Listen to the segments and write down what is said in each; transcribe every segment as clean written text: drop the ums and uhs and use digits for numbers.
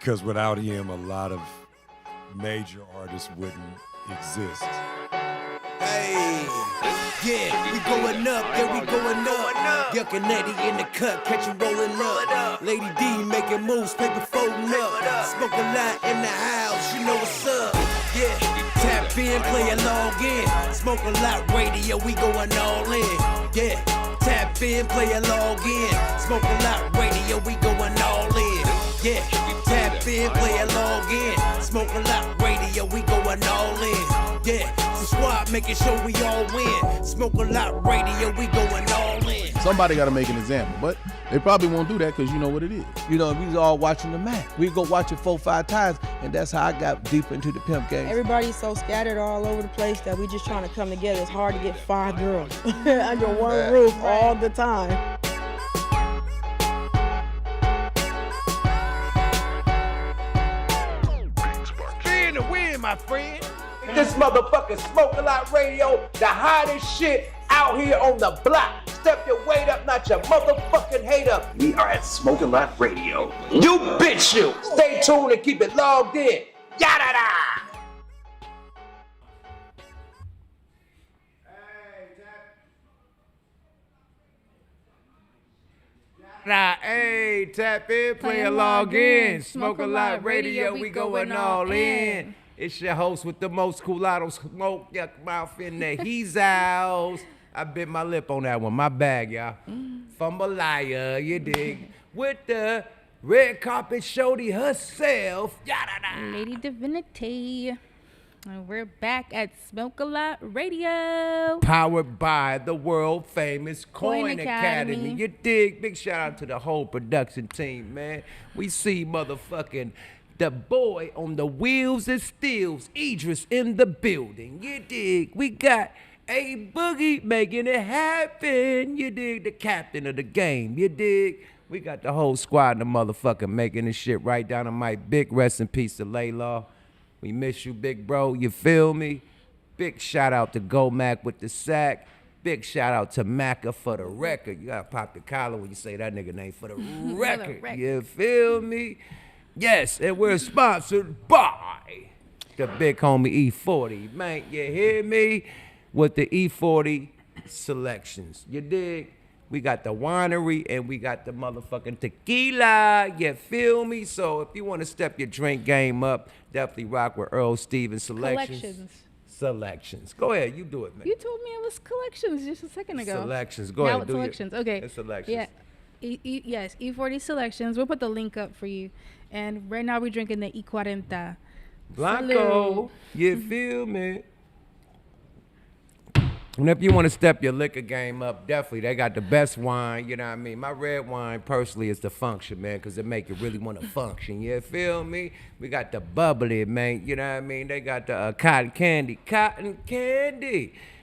because without him, a lot of major artists wouldn't exist. Hey, yeah, we going up, yeah, we going up. YUKMOUTH in the cut, catch you rolling up. Lady D making moves, paper folding up. Smoke a lot in the house, you know what's up. Yeah, tap in, play a log in. Smoke a lot radio, we going all in. Yeah, tap in, play a log in. Smoke a lot radio, we going all in. Yeah, tap in, play a log in. Smoke a lot radio, we going all in. Yeah, the squad making sure we all win. Smoke a lot radio, we going all in. Somebody got to make an example, but they probably won't do that because you know what it is. You know, we was all watching the match. We go watch it 4-5 times, and that's how I got deep into the pimp game. Everybody's so scattered all over the place that we just trying to come together. It's hard to get 5 girls under one roof all the time. Spin the win, my friend. This motherfucking Smoke a Lot Radio, the hottest shit out here on the block. Step your weight up, not your motherfucking hate up. We are at Smoke a Lot Radio. You bitch you. Stay tuned and keep it logged in. Yada da. Hey, tap in, play a log in. Smoke a Lot Radio, we going all in. It's your host with the most coolato smoke, YUKMOUTH in the he's house. I bit my lip on that one, my bag, y'all. Fumbalaya, you dig? With the red carpet shorty herself, yada da. Lady Divinity. And we're back at Smoke a Lot Radio. Powered by the world famous Coin Academy. You dig? Big shout out to the whole production team, man. We see motherfucking the boy on the wheels and steels, Idris in the building. You dig? We got A Boogie making it happen. You dig? The captain of the game. You dig? We got the whole squad in the motherfucker making this shit right down on my big rest in peace to Laylaw. We miss you, big bro. You feel me? Big shout out to Go Mac with the sack. Big shout out to Macca for the record. You gotta pop the collar when you say that nigga name for the record. You feel me? Yes, and we're sponsored by the big homie E40. Man, you hear me? With the E40 selections. You dig? We got the winery and we got the motherfucking tequila. You feel me? So if you want to step your drink game up, definitely rock with Earl Stevens selections. Selections. Go ahead, you do it, man. You told me it was collections just a second ago. Selections. Go now ahead. It's do selections. Your, okay. It's selections. Yeah. Yes, E40 selections. We'll put the link up for you. And right now we're drinking the E40. Blanco. Salud. You feel me? And if you want to step your liquor game up, definitely, they got the best wine, you know what I mean? My red wine, personally, is the function, man, because it make you really want to function, you feel me? We got the bubbly, man, you know what I mean? They got the cotton candy,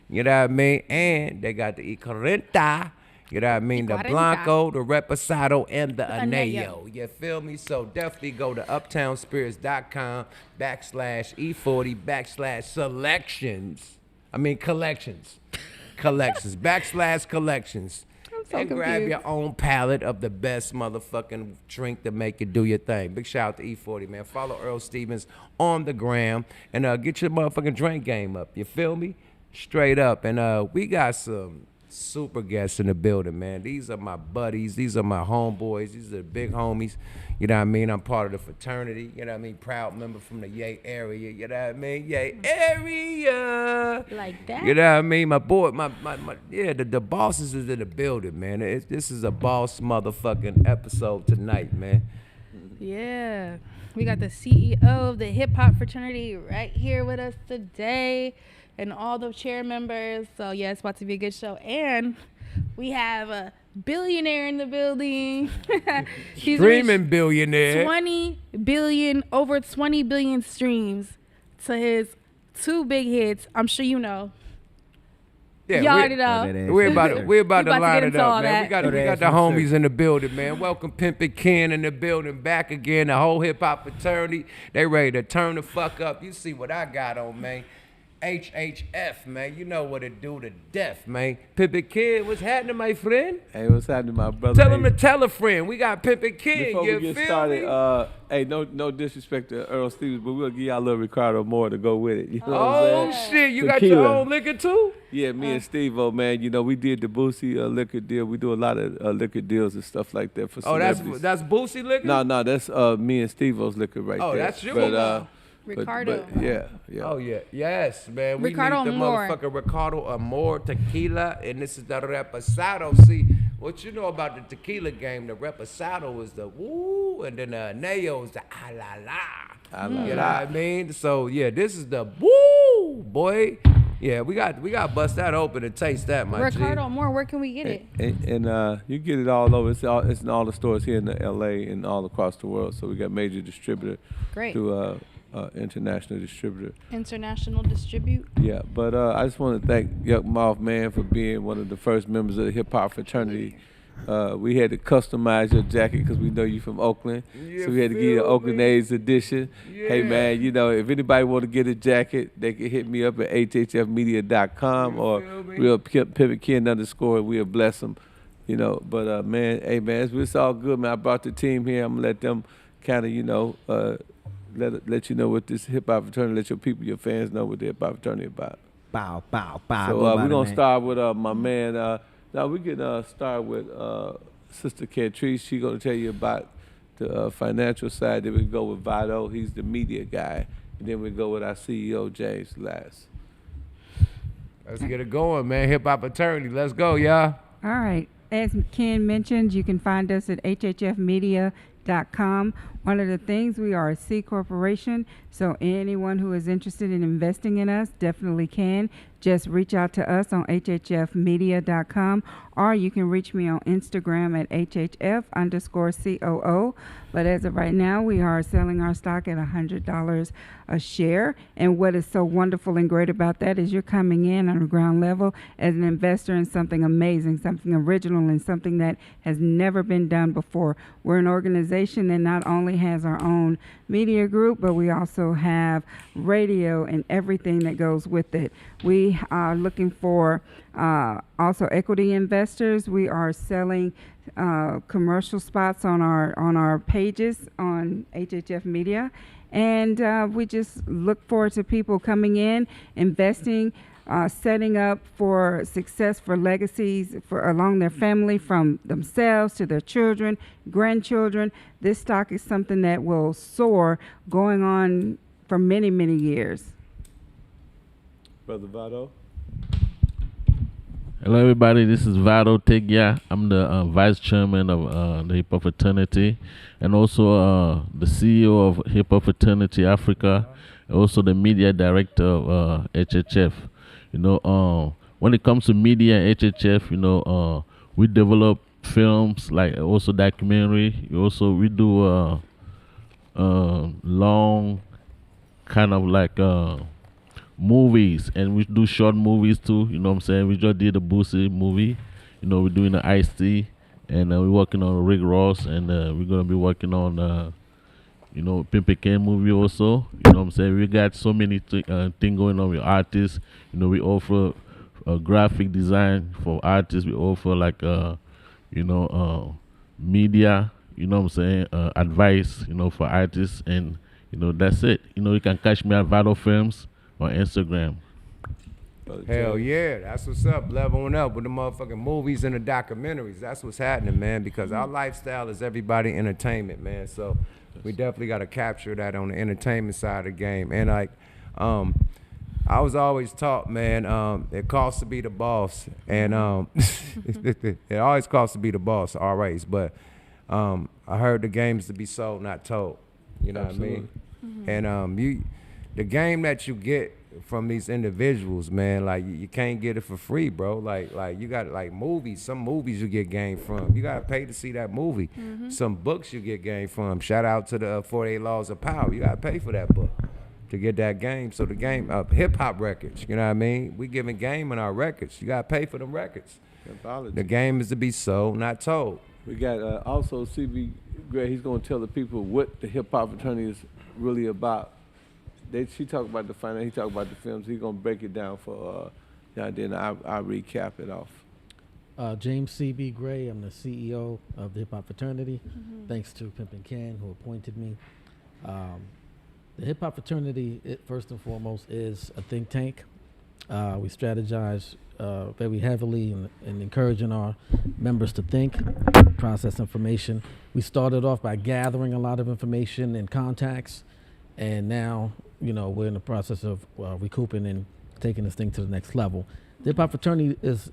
you know what I mean? And they got the E40, you know what I mean? The Blanco, the Reposado, and the Anello, you feel me? So definitely go to uptownspirits.com/E40/selections. Collections. /collections. And grab your own palette of the best motherfucking drink to make you do your thing. Big shout out to E40, man. Follow Earl Stevens on the gram and get your motherfucking drink game up. You feel me? Straight up. And we got some super guests in the building, man. These are my buddies. These are my homeboys. These are the big homies. You know what I mean? I'm part of the fraternity. You know what I mean? Proud member from the Yay area. You know what I mean? Yay area. Like that? You know what I mean? My boy, the bosses is in the building, man. This is a boss motherfucking episode tonight, man. Yeah. We got the CEO of the hip hop fraternity right here with us today. And all the chair members. So yeah, it's about to be a good show. And we have a billionaire in the building. He's Streaming billionaire. Over 20 billion streams to his 2 big hits. I'm sure you know. Yeah, y'all already know. We're about to line it up, man. That. We got the homies in the building, man. Welcome Pimp and Ken in the building, back again. The whole hip hop fraternity. They ready to turn the fuck up. You see what I got on, man. HHF, man. You know what it do to death, man. Pimpin' Kid, what's happening, my friend? Hey, what's happening, my brother? Tell him to tell a friend. We got Pimpin' Kid. Before You we get feel started, me? hey, no disrespect to Earl Stevens, but we'll give y'all a little Ricardo more to go with it. You know what Oh, I'm saying? shit. You got Tequila. your own liquor, too? Yeah, me and Steve-O, man. You know, we did the Boosie liquor deal. We do a lot of liquor deals and stuff like that for Oh, celebrities. that's Boosie liquor? No, that's me and Steve-O's liquor right Oh, there. that's you. Ricardo. But yeah. Oh, yeah. Yes, man. We Ricardo need the Amor. motherfucking Ricardo Amor tequila, and this is the Reposado. See, what you know about the tequila game, the Reposado is the woo, and then the Neo is the ah-la-la. You know what I mean? So, yeah, this is the woo, boy. Yeah, we got to bust that open and taste that, my Ricardo G. Amor, where can we get it? And you get it all over. It's in all the stores here in the L.A. and all across the world. So we got major distributor Great. through international distributor. International distribute. Yeah, but I just want to thank YUKMOUTH, man, for being one of the first members of the hip hop fraternity. We had to customize your jacket because we know you from Oakland, so we had to give you the Oakland A's edition. Hey, man, you know, if anybody want to get a jacket, they can hit me up at hhfmedia.com or real Pimping _ we'll bless them, you know. But, man, hey, man, it's all good, man. I brought the team here. I'm going to let them kind of, you know, let you know what this hip-hop fraternity, let your people, your fans know what the hip-hop fraternity about. Bow. So we're going to start with my man. Now we can start with Sister Catrice. She's going to tell you about the financial side. Then we go with Vado. He's the media guy. And then we go with our CEO, James, last. Let's get it going, man. Hip Hop Fraternity. Let's go, y'all. All right. As Ken mentioned, you can find us at hhfmedia.com. One of the things, we are a C corporation, so anyone who is interested in investing in us definitely can. Just reach out to us on hhfmedia.com, or you can reach me on Instagram at hhf_COO. But as of right now, we are selling our stock at $100 a share. And what is so wonderful and great about that is you're coming in on the ground level as an investor in something amazing, something original, and something that has never been done before. We're an organization that not only has our own media group, but we also have radio and everything that goes with it. We are looking for also equity investors. We are selling commercial spots on our pages on HHF Media, and we just look forward to people coming in, investing, setting up for success, for legacies for along their family, from themselves to their children, grandchildren. This stock is something that will soar, going on for many, many years. Brother Vado. Hello, everybody. This is Vado Tegya. I'm the vice chairman of the Hip Hop Fraternity, and also the CEO of Hip Hop Fraternity Africa, and also the media director of HHF. You know, when it comes to media and HHF, you know, we develop films, like also documentary. We do long kind of like movies, and we do short movies too. You know what I'm saying? We just did a Boosie movie. You know, we're doing the Ice-T, and we're working on Rick Ross, and we're gonna be working on you know, Pimping movie also. You know what I'm saying? We got so many things going on with artists. You know, we offer graphic design for artists. We offer like you know, media. You know what I'm saying? Advice. You know, for artists, and you know, that's it. You know, you can catch me at Vado Films on Instagram. Hell yeah, that's what's up. Leveling up with the motherfucking movies and the documentaries. That's what's happening, man, because our lifestyle is everybody entertainment, man. So we definitely got to capture that on the entertainment side of the game. And like, I was always taught, man, it costs to be the boss. And it always costs to be the boss, always. But I heard the game is to be sold, not told. You know Absolutely. what I mean? And the game that you get from these individuals, man, like you can't get it for free, bro. Like you got like movies. Some movies you get game from. You gotta pay to see that movie. Some books you get game from. Shout out to the 48 Laws of Power. You gotta pay for that book to get that game. So the game of hip hop records, you know what I mean? We giving game in our records. You gotta pay for them records. The game is to be sold, not told. We got also CB Gray. He's gonna tell the people what the hip hop fraternity is really about. She talked about the finance. He talked about the films. He's gonna break it down for y'all. Then I'll recap it off. James C.B. Gray. I'm the CEO of the Hip Hop Fraternity. Thanks to Pimp and Ken who appointed me. The Hip Hop Fraternity, first and foremost, is a think tank. We strategize very heavily in encouraging our members to think, process information. We started off by gathering a lot of information and contacts, and now, we're in the process of recouping and taking this thing to the next level. The Hip Hop Fraternity is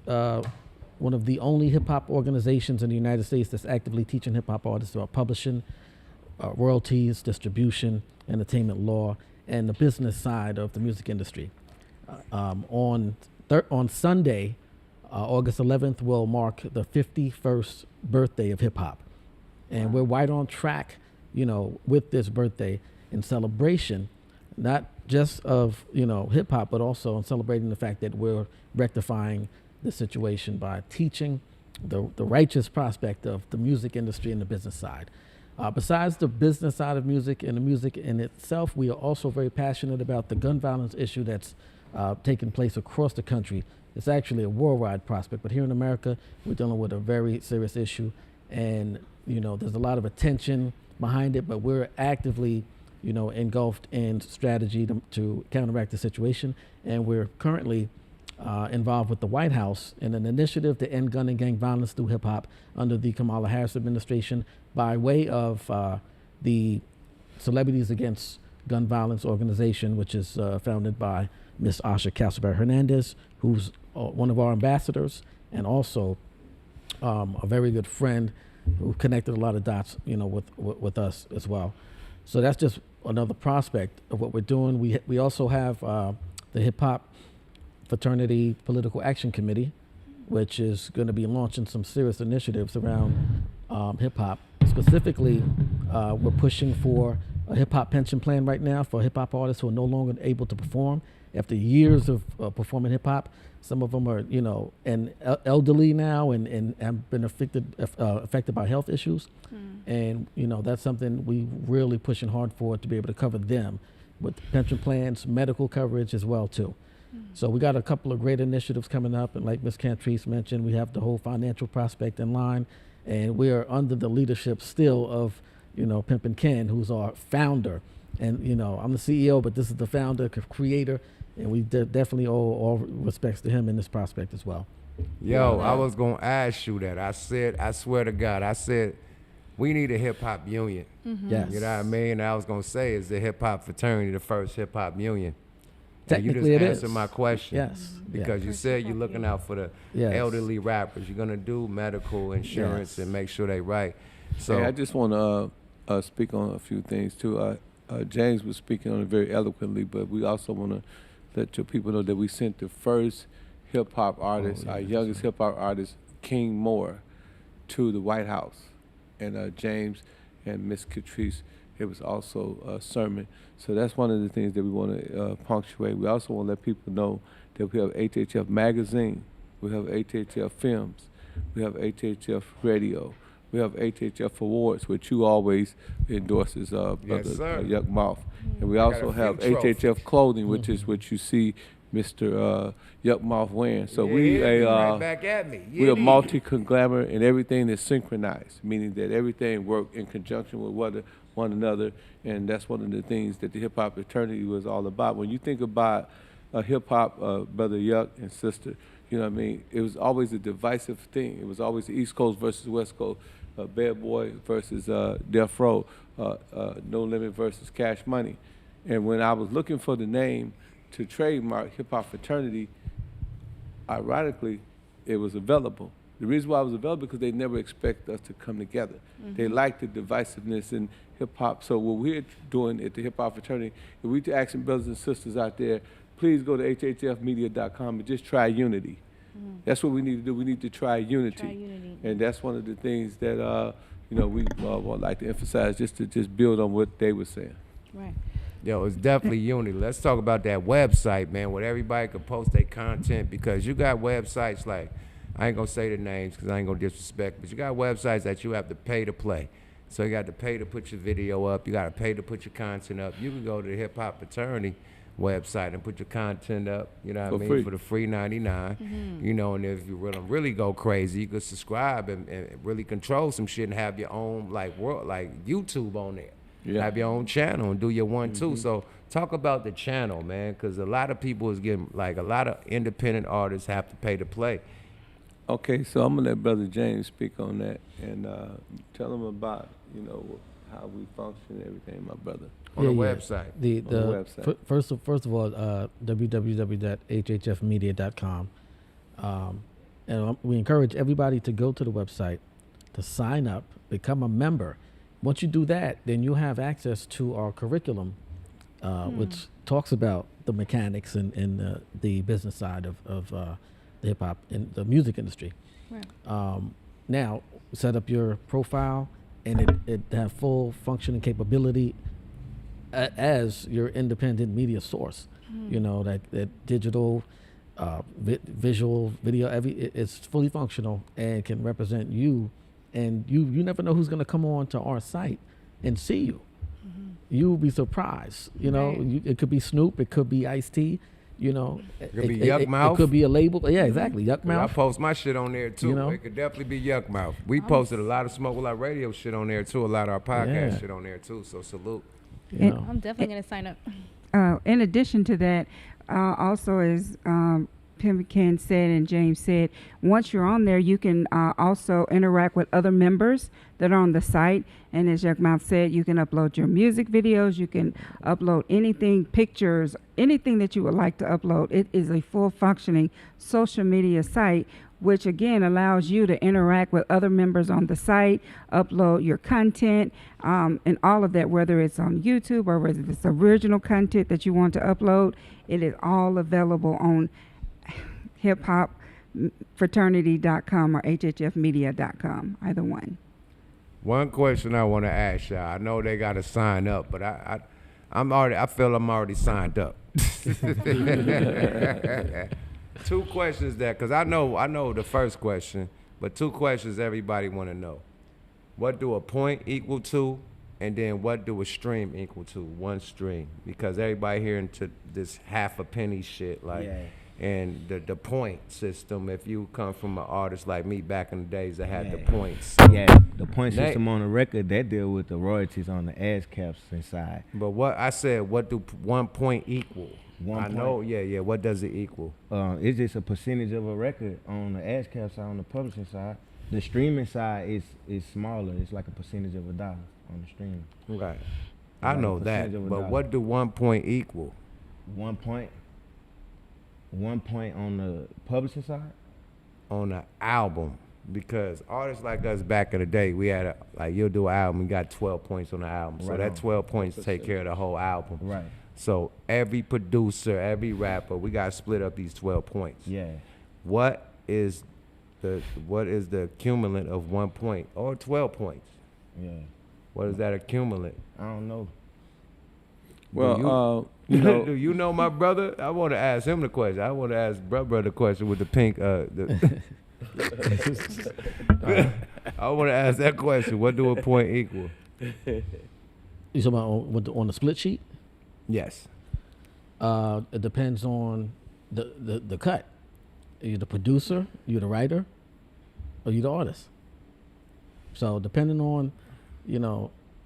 one of the only hip hop organizations in the United States that's actively teaching hip hop artists about publishing, royalties, distribution, entertainment law, and the business side of the music industry. On Sunday, August 11th, will mark the 51st birthday of hip hop. And we're right on track, with this birthday in celebration, not just of, hip hop, but also in celebrating the fact that we're rectifying the situation by teaching the righteous prospect of the music industry and the business side. Besides the business side of music and the music in itself, we are also very passionate about the gun violence issue that's taking place across the country. It's actually a worldwide prospect, but here in America, we're dealing with a very serious issue, and there's a lot of attention behind it, but we're actively engulfed in strategy to counteract the situation, and we're currently involved with the White House in an initiative to end gun and gang violence through hip hop under the Kamala Harris administration by way of the Celebrities Against Gun Violence organization, which is founded by Miss Asha Castleberry Hernandez, who's one of our ambassadors and also a very good friend who connected a lot of dots, with us as well. So that's just another prospect of what we're doing. We also have the Hip Hop Fraternity Political Action Committee, which is going to be launching some serious initiatives around hip hop. Specifically, we're pushing for a hip hop pension plan right now for hip hop artists who are no longer able to perform after years of performing hip hop. Some of them are, and elderly now and have been affected by health issues. And, that's something we really pushing hard for, to be able to cover them with pension plans, medical coverage as well, too. So we got a couple of great initiatives coming up, and like Ms. Cantrice mentioned, we have the whole financial prospect in line, and we are under the leadership still of, Pimp and Ken, who's our founder. And, I'm the CEO, but this is the founder, creator, and we definitely owe all respects to him in this prospect as well. Yo, I was going to ask you that. I swear to God, we need a hip-hop union. Yes. You know what I mean? I was going to say, is the hip-hop fraternity the first hip-hop union? Technically, you just it answered is. my question. Yes. Because you said you're looking out for the elderly rappers. You're going to do medical insurance and make sure they right. So hey, I just want to speak on a few things, too. James was speaking on it very eloquently, but we also want to let your people know that we sent the first hip-hop artist, our youngest hip-hop artist, King Moore, to the White House. And James and Miss Catrice, it was also a sermon. So that's one of the things that we want to punctuate. We also want to let people know that we have HHF Magazine, we have HHF Films, we have HHF Radio, we have HHF Awards, which you always endorse as Brother YUKMOUTH. And we also have HHF Clothing, which is what you see Mr. YUKMOUth wearing. So right back at me. We are multi-conglomerate, and everything is synchronized, meaning that everything works in conjunction with one another, and that's one of the things that the hip-hop fraternity was all about. When you think about hip-hop, Brother Yuck and Sister, you know what I mean, it was always a divisive thing. It was always the East Coast versus West Coast, Bad Boy versus Death Row, No Limit versus Cash Money. And when I was looking for the name to trademark hip-hop fraternity, ironically, it was available. The reason why it was available because they never expect us to come together. They like the divisiveness in hip-hop. So what we're doing at the hip-hop fraternity, if we're asking brothers and sisters out there, please go to hhfmedia.com and just try unity. That's what we need to do. We need to try unity. And that's one of the things that we would like to emphasize, just to build on what they were saying. Right. Yo, it's definitely unity. Let's talk about that website, man, where everybody can post their content, because you got websites like, I ain't gonna say the names because I ain't gonna disrespect, but you got websites that you have to pay to play. So you got to pay to put your video up. You got to pay to put your content up. You can go to the Hip Hop Fraternity website and put your content up, you know what I mean, free. for the free 99. You know, and if you really go crazy, you could subscribe and really control some shit and have your own like YouTube on there. Yeah. Have your own channel and do your 1-2. So talk about the channel, man, because a lot of people is getting like a lot of independent artists have to pay to play. Okay, so I'm gonna let Brother James speak on that and tell him about, you know, how we function and everything, my brother. On the website. The website. First of all, www.hhfmedia.com. And we encourage everybody to go to the website, to sign up, become a member. Once you do that, then you have access to our curriculum, which talks about the mechanics and the business side of the hip hop and the music industry. Right. Now, set up your profile, and it have full functioning capability as your independent media source. You know, that digital, visual, video, it's fully functional and can represent you. And you never know who's going to come on to our site and see you. You'll be surprised. You know, it could be Snoop, it could be Ice-T. You know, it could be YUKMOUTH. It could be a label. Yeah, exactly. YUKMOUTH. I post my shit on there too. You know? It could definitely be YUKMOUTH. We posted a lot of Smoke Like Radio shit on there too. A lot of our podcast shit on there too. So salute. You know. I'm definitely gonna sign up. In addition to that, also as Pimping said and James said, once you're on there, you can also interact with other members that are on the site. And as YUKMOUTH said, you can upload your music videos, you can upload anything, pictures, anything that you would like to upload. It is a full functioning social media site, which again allows you to interact with other members on the site, upload your content, and all of that, whether it's on YouTube or whether it's original content that you want to upload. It is all available on hiphopfraternity.com or hhfmedia.com, either one. One question I want to ask y'all. I know they got to sign up, but I feel I'm already signed up. 2 questions because I know the first question, but 2 questions everybody want to know. What do a point equal to? And then what do a stream equal to? 1 stream. Because everybody here into this half a penny shit, like, and the point system, if you come from an artist like me back in the days that had the points. Yeah, the point system on the record, that deal with the royalties on the ASCAPs inside. But what do 1 point equal? 1 point. I know, what does it equal? It's just a percentage of a record on the ASCAP side, on the publishing side. The streaming side is smaller. It's like a percentage of a dollar on the stream. Right. I know that, but what do 1 point equal? 1 point? 1 point on the publishing side? On the album. Because artists like us back in the day, we had you'll do an album, you got 12 points on the album. So that 12 points take care of the whole album. Right. So every producer, every rapper, we got to split up these 12 points. Yeah. What is the accumulant of 1 point or 12 points? Yeah. What is that accumulant? I don't know. Well, do you know my brother? I want to ask him the question. I want to ask brother the question with the pink. I want to ask that question. What do a point equal? You talking about on the split sheet? Yes. It depends on the cut. You're the producer, you're the writer, or you're the artist. So depending on,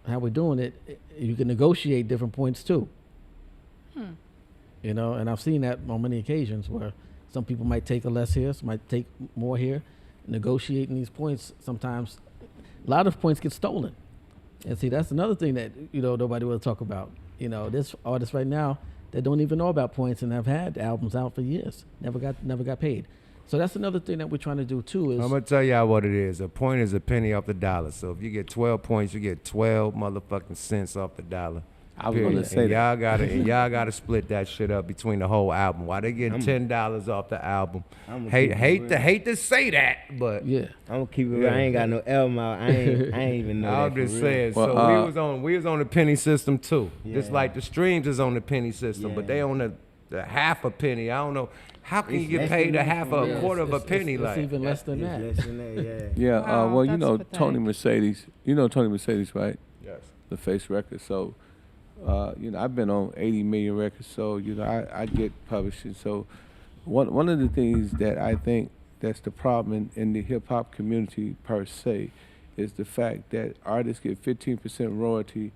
how we're doing it, you can negotiate different points too. You know, and I've seen that on many occasions where some people might take a less here, some might take more here. Negotiating these points, sometimes a lot of points get stolen. And see, that's another thing that, nobody will talk about. This artist right now, they don't even know about points and have had albums out for years, never got paid. So that's another thing that we're trying to do too. I'm gonna tell y'all what it is. A point is a penny off the dollar. So if you get 12 points, you get 12 motherfucking cents off the dollar. I was gonna say y'all gotta split that shit up between the whole album. Why they getting $10 off the album? Hate to say that, but yeah, I'm gonna keep it real. I ain't got no album out. I ain't even know. I'm just saying. Well, so we was on the penny system too. Yeah. Just like the streams is on the penny system, but they on the the half a penny. I don't know. How can you get paid a half a quarter of a penny? It's even less than that. Less than that, Yeah, Wow, well, you that's know pathetic. Tony Mercedes. You know Tony Mercedes, right? Yes. The Face Records. So, you know, I've been on 80 million records. So, you know, I get publishing. So, one of the things that I think that's the problem in the hip hop community per se is the fact that artists get 15% royalty,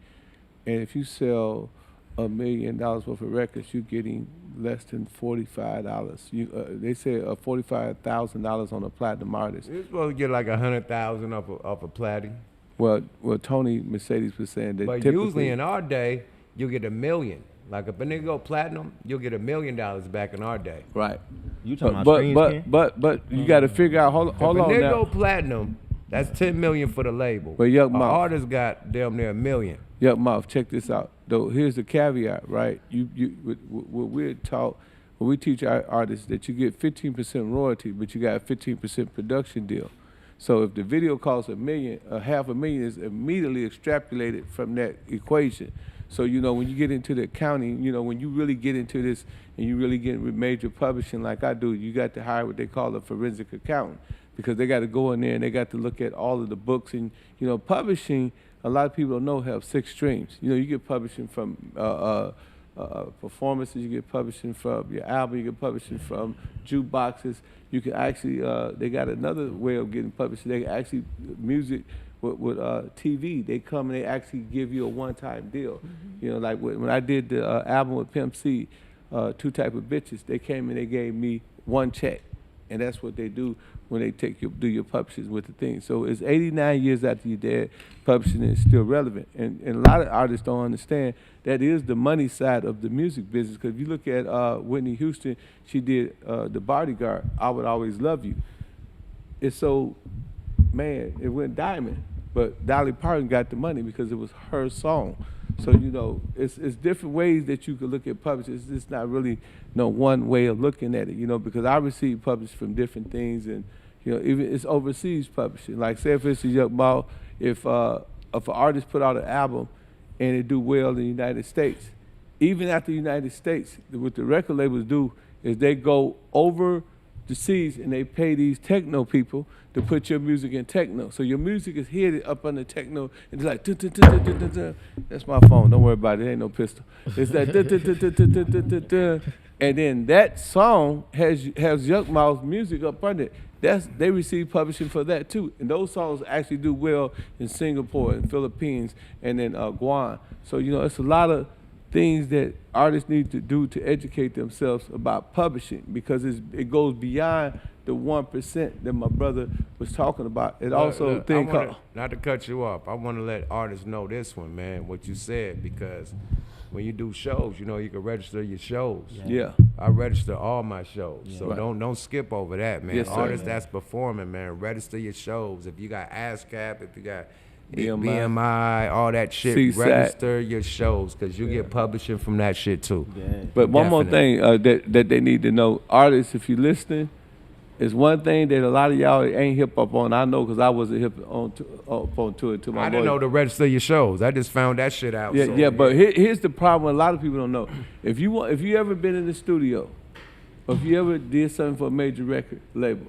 and if you sell $1 million worth of records, you're getting less than $45. They say $45,000 on a platinum artist. You're supposed to get like 100,000 off a platinum. Well, Tony Mercedes was saying that. But usually in our day, you get $1 million. Like if a nigga go platinum, you'll get $1 million back in our day. Right. You talking about streams, but you got to figure out. Hold if on a nigga now. go platinum, that's $10 million for the label. But An artist got damn near $1 million. YUKMOUTH, check this out. Though here's the caveat, right? What we're taught, when we teach our artists that you get 15% royalty, but you got a 15% production deal. So if the video costs $1 million, $500,000 is immediately extrapolated from that equation. So, you know, when you get into the accounting, you know, when you really get into this and you really get with major publishing like I do, you got to hire what they call a forensic accountant, because they got to go in there and they got to look at all of the books. And, you know, publishing, a lot of people don't know, have 6 streams. You know, you get publishing from performances, you get publishing from your album, you get publishing from jukeboxes. You can actually, they got another way of getting publishing. They can actually, music with TV, they come and they actually give you a one-time deal. You know, like when I did the album with Pimp C, 2 Type of Bitches, they came and they gave me 1 check. And that's what they do when they do your publishing with the thing. So it's 89 years after you're dead, publishing is still relevant. And a lot of artists don't understand that is the money side of the music business. Because if you look at Whitney Houston, she did The Bodyguard, I Would Always Love You. It's so, man, it went diamond. But Dolly Parton got the money because it was her song. So, you know, it's different ways that you could look at publishing. It's just not really no one way of looking at it, you know, because I receive publishing from different things, and, you know, even it's overseas publishing. Like, say, for instance, YUKMOUTH, if an artist put out an album and it do well in the United States, even after the United States, what the record labels do is they go over the seas and they pay these techno people to put your music in techno. So your music is hid up under techno, and it's like, dun, dun, dun, dun, dun, dun, dun. That's my phone, don't worry about it, ain't no pistol. It's like, dun, dun, dun, dun, dun, dun, dun, dun, dun. And then that song has YUKMOUTH's music up under it. They receive publishing for that too. And those songs actually do well in Singapore and Philippines and then Guam. So, you know, it's a lot of things that artists need to do to educate themselves about publishing, because it goes beyond the 1% that my brother was talking about. It also not to cut you off, I want to let artists know this one, man, what you said, because when you do shows, you know, you can register your shows. Yeah. I register all my shows, so Right. don't skip over that, man. Yes, sir. Artists that's performing, man, register your shows. If you got ASCAP, if you got BMI, BMI, all that shit, CSAT. register your shows, because you get publishing from that shit too. But one more thing that they need to know, artists, if you're listening, is one thing that a lot of y'all ain't hip up on. I know, because I wasn't hip on to it. I didn't know to register your shows. I just found that shit out. Yeah, so, yeah. But here's the problem. A lot of people don't know. If you ever been in the studio, or if you ever did something for a major record label,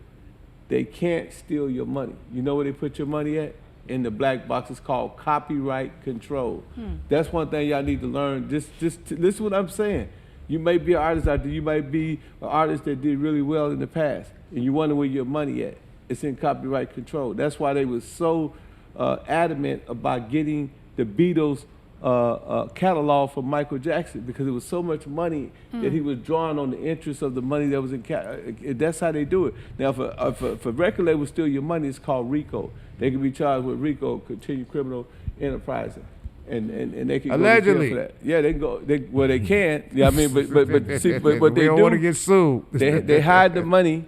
they can't steal your money. You know where they put your money at? In the black box. It's called copyright control. That's one thing y'all need to learn. Just listen what I'm saying. You may be an artist out there. You might be an artist that did really well in the past, and you wonder where your money at. It's in copyright control. That's why they was so adamant about getting the Beatles catalog for Michael Jackson, because it was so much money that he was drawing on the interest of the money that was in that's how they do it. Now, if a record label steal your money, it's called RICO. They can be charged with RICO, continued criminal enterprise. And they can allegedly go to jail for that. Yeah, they can go. They can. Yeah, I mean, but see, but we they don't do want to get sued. They hide the money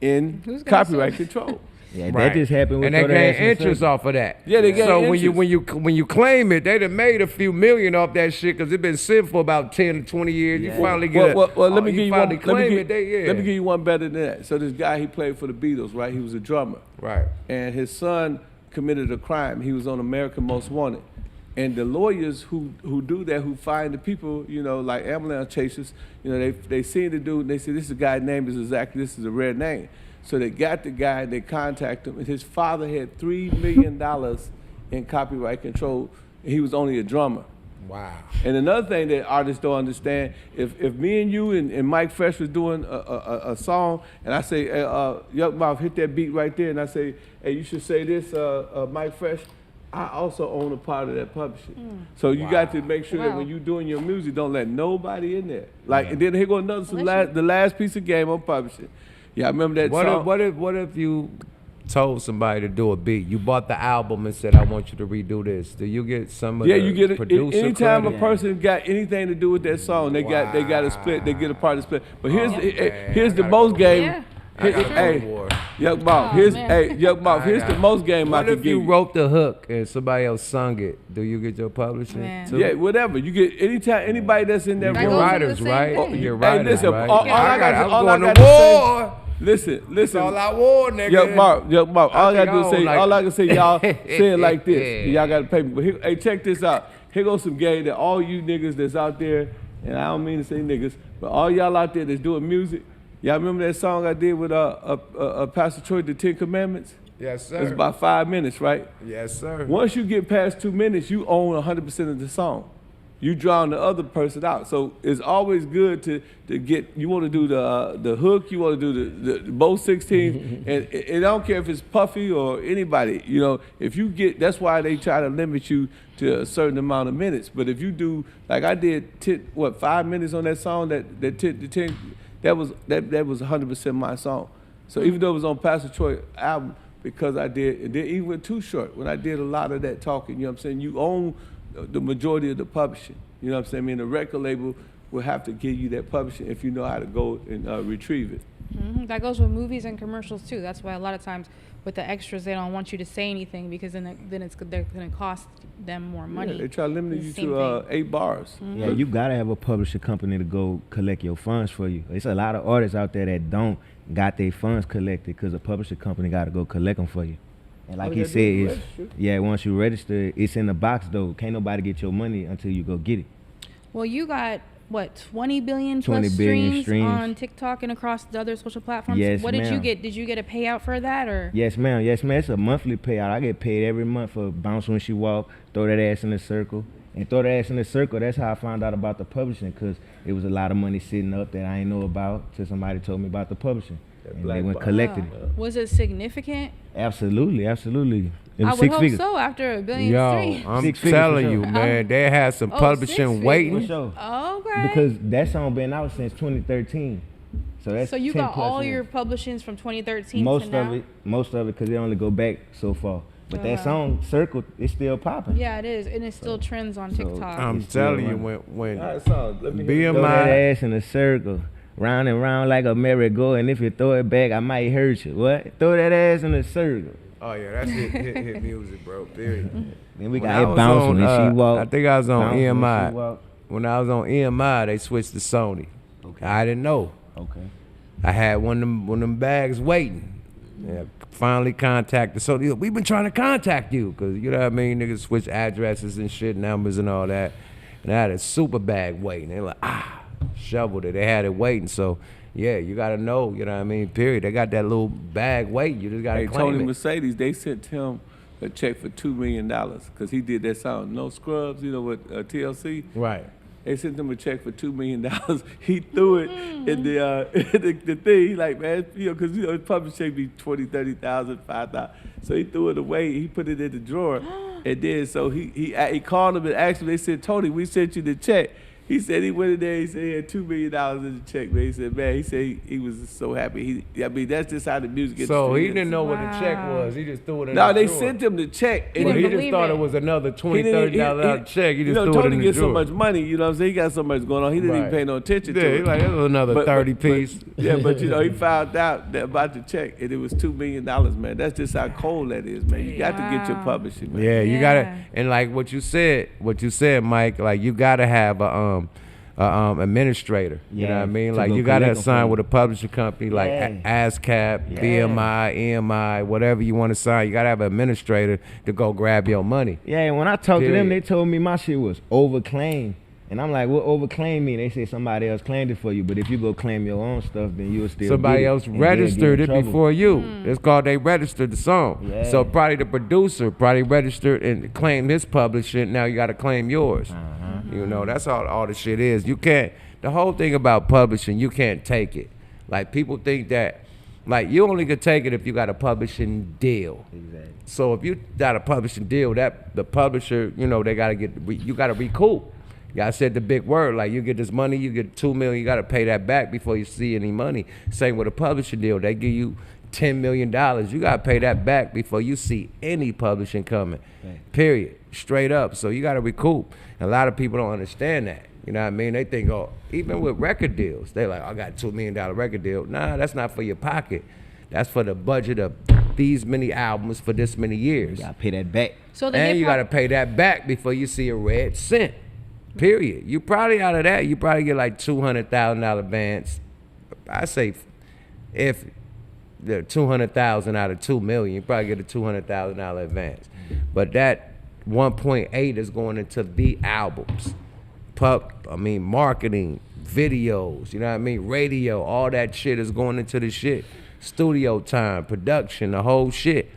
in copyright control. Yeah, that just happened with and they gain interest off of that. Yeah, they gain so interest. when you claim it, they done made a few million off that shit, because it's been sitting for about 10 to 20 years. You finally get let me give you one. Let me give you one better than that. So this guy, he played for the Beatles, right? He was a drummer, right? And his son committed a crime. He was on American Most Wanted, And the lawyers who do that, who find the people, you know, like ambulance chasers, you know, they see the dude and they say, this is a guy's name is exactly, this is a rare name. So they got the guy, they contact him, and his father had $3 million in copyright control, and he was only a drummer. Wow. And another thing that artists don't understand, if me and you and Mike Fresh was doing a song, and I say, YUKMOUTH, hit that beat right there, and I say, hey, you should say this, Mike Fresh, I also own a part of that publishing. So you got to make sure that when you're doing your music, don't let nobody in there. Like, and then here go another, the last piece of game on publishing. Yeah, I remember that song. What if you told somebody to do a beat? You bought the album and said, I want you to redo this. Do you get some of the you get producer anytime credit? a person got anything to do with that song, they got a split, they get a part of the split. But here's the most game. Yeah. Hey, YUKMOUth, here's the most game I What can if give you wrote the hook and somebody else sung it? Do you get your publishing too? Yeah, whatever. You get anytime anybody that's in there. You get writers, right? You get writers, listen, right? all I got to say. Listen. That's all I want, nigga. YUKMOUth. All I gotta do is say, all I can say, y'all say it like this. Y'all gotta pay me. But here, hey, check this out. Here goes some game that all you niggas that's out there, and I don't mean to say niggas, but all y'all out there that's doing music, y'all remember that song I did with Pastor Troy, the 10 Commandments? Yes, sir. It's about 5 minutes, right? Yes, sir. Once you get past 2 minutes, you own 100% of the song. You drawing the other person out. So it's always good to get, you want to do the hook, you want to do the both 16, and I don't care if it's Puffy or anybody, you know, if you get, that's why they try to limit you to a certain amount of minutes. But if you do, like I did, 5 minutes on that song, that was 100% my song. So even though it was on Pastor Troy album, because I did, and then even with Too Short, when I did a lot of that talking, you know what I'm saying, you own the majority of the publishing. You know what I'm saying? I mean, the record label will have to give you that publishing if you know how to go and retrieve it. Mm-hmm. That goes with movies and commercials too. That's why a lot of times with the extras, they don't want you to say anything because they're going to cost them more money. Yeah, they try to limit you to 8 bars. Mm-hmm. Yeah, you gotta have a publisher company to go collect your funds for you. It's a lot of artists out there that don't got their funds collected because a publisher company gotta go collect them for you. And like he said, once you register, it's in the box though. Can't nobody get your money until you go get it. Well, you got, what, 20 billion plus streams on TikTok and across the other social platforms? Yes, what did you get? Did you get a payout for that? Or? Yes, ma'am. It's a monthly payout. I get paid every month for Bounce When She Walk, Throw That Ass in the Circle. And Throw That Ass in the Circle, that's how I found out about the publishing, because it was a lot of money sitting up that I ain't know about till somebody told me about the publishing. And they went collected it. Was it significant? Absolutely. It was I would hope so after $1 billion streams. I'm telling you, man, they had some publishing waiting. For sure. Okay. Because that song been out since 2013. So you got all your publishings from 2013 most to now? Most of it, because they only go back so far. But that song, Circle, it's still popping. Yeah, it is. And it still trends on TikTok. I'm telling you, when BMI. Throw that ass in a circle. Round and round like a merry-go, and if you throw it back, I might hurt you. What? Throw that ass in a circle. Oh yeah, that's hit music, bro. Period. Then we got it bouncing and she walked. I think I was on EMI. When I was on EMI, they switched to Sony. Okay. I didn't know. Okay. I had one of them bags waiting. Yeah, finally contacted Sony. We've been trying to contact you, cause you know what I mean. Niggas switch addresses and shit, numbers and all that. And I had a super bag waiting. They like shoveled it. They had it waiting. So yeah, you gotta know, you know what I mean, period. They got that little bag waiting. You just gotta claim Tony it. Mercedes, they sent him a check for $2 million because he did that song, No Scrubs, you know, with TLC. Right. They sent him a check for $2 million. He threw it in the thing. He like, man, you know, because, you know, his public check be 20, 30,000, 5,000. So he threw it away. He put it in the drawer. And then so he called him and asked him. They said, Tony, we sent you the check. He said he went in there, he said he had $2 million in the check, man. He said, man, he was so happy. I mean, that's just how the music gets. So he didn't know what the check was. He just threw it in No, the they drawer. sent him the check. And he just thought it was another $20, $30 check. He just threw it in the drawer. Tony gets so much money, you know what I'm saying? He got so much going on. He didn't even pay no attention to it. He's like, it was another 30 piece. Yeah, but you know, he found out about the check, and it was $2 million, man. That's just how cold that is, man. You got to get your publishing, man. Yeah, you got to, and like what you said, Mike, like you got to have administrator. You know what I mean? Like you gotta sign with a publishing company like ASCAP, BMI, EMI, whatever you want to sign. You gotta have an administrator to go grab your money. Yeah, and when I talked to them, they told me my shit was overclaimed. And I'm like, what overclaim mean? They say somebody else claimed it for you, but if you go claim your own stuff, then you'll still somebody else registered it before you. It's called they registered the song. Yeah. So probably the producer probably registered and claimed his publishing. Now you got to claim yours. You know, that's all the shit is. You can't. The whole thing about publishing, you can't take it. Like people think that, like you only could take it if you got a publishing deal. Exactly. So if you got a publishing deal, that the publisher, you know, they got to you got to recoup. Y'all said the big word, like you get this money, you get $2 million, you gotta pay that back before you see any money. Same with a publishing deal, they give you $10 million, you gotta pay that back before you see any publishing coming, period, straight up. So you gotta recoup. And a lot of people don't understand that, you know what I mean? They think, oh, even with record deals, they like, I got a $2 million record deal. Nah, that's not for your pocket. That's for the budget of these many albums for this many years. You gotta pay that back. So and you gotta pay that back before you see a red cent. Period. You probably out of that, you probably get like $200,000 advance. I say if the $200,000 out of $2 million, you probably get a $200,000 advance. But that 1.8 is going into the albums. Marketing, videos, you know what I mean? Radio, all that shit is going into the shit. Studio time, production, the whole shit.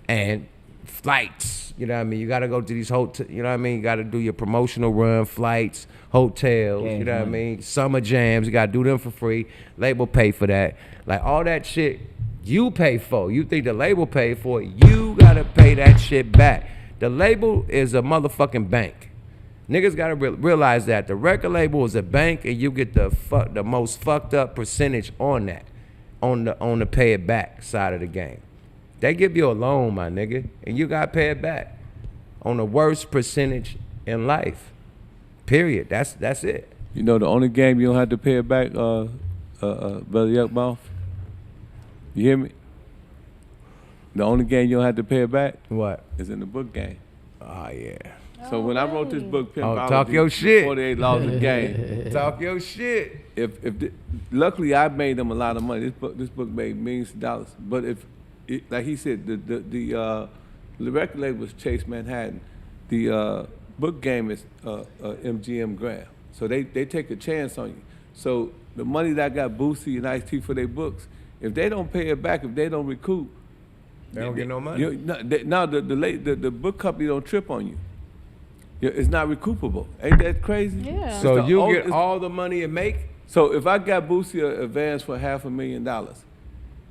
And flights, you know what I mean? You gotta go to these hotels, you know what I mean? You gotta do your promotional run, flights, hotels, you know what I mean? Summer jams, you gotta do them for free. Label pay for that. Like all that shit you pay for. You think the label pay for it, you gotta pay that shit back. The label is a motherfucking bank. Niggas gotta realize that. The record label is a bank and you get the most fucked up percentage on that, on the pay it back side of the game. They give you a loan, my nigga, and you gotta pay it back on the worst percentage in life. Period. That's it. You know the only game you don't have to pay it back, Brother YUKMOUTH? You hear me? The only game you don't have to pay it back? What? Is in the book game. Oh yeah. So when I wrote this book, Pimp, talk your shit. 48 laws of game. Talk your shit. Luckily I made them a lot of money. This book made millions of dollars. But like he said, the record label was Chase Manhattan. The book game is MGM Graham. So they take a chance on you. So the money that I got Boosie and Ice-T for their books, if they don't pay it back, if they don't recoup, they don't get no money. The book company don't trip on you. It's not recoupable. Ain't that crazy? Yeah. So you get all the money it make? So if I got Boosie an advance for $500,000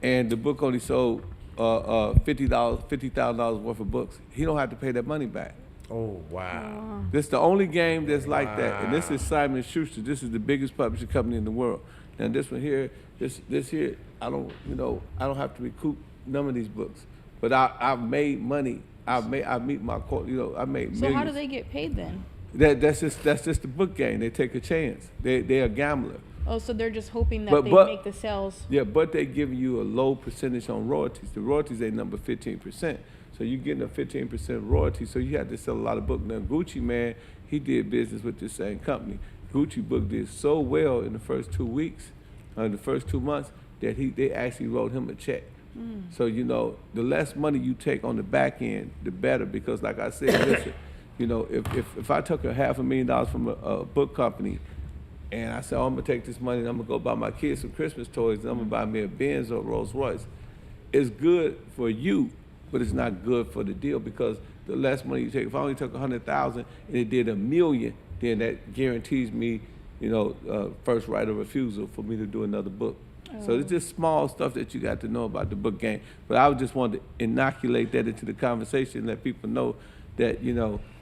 and the book only sold $50,000 worth of books, he don't have to pay that money back. Oh, wow. This is the only game that's like that. And this is Simon & Schuster. This is the biggest publishing company in the world. Now this one here, this here, I don't have to recoup none of these books. But I've made money. I meet my quote, I made millions. So how do they get paid then? That's just the book game. They take a chance. They're a gambler. Oh, so they're just hoping that they make the sales. Yeah, but they give you a low percentage on royalties. The royalties they number 15%. So you're getting a 15% royalty. So you have to sell a lot of books. Now Gucci, man, he did business with the same company. Gucci book did so well in the first 2 weeks, the first 2 months, that they actually wrote him a check. So the less money you take on the back end, the better. Because like I said, listen, if I took $500,000 from a book company, and I said, I'm gonna take this money and I'm gonna go buy my kids some Christmas toys and I'm gonna buy me a Benz or a Rolls Royce. It's good for you, but it's not good for the deal because the less money you take, if I only took $100,000 and it did $1 million, then that guarantees me, first right of refusal for me to do another book. So it's just small stuff that you got to know about the book game. But I would just want to inoculate that into the conversation, let people know that,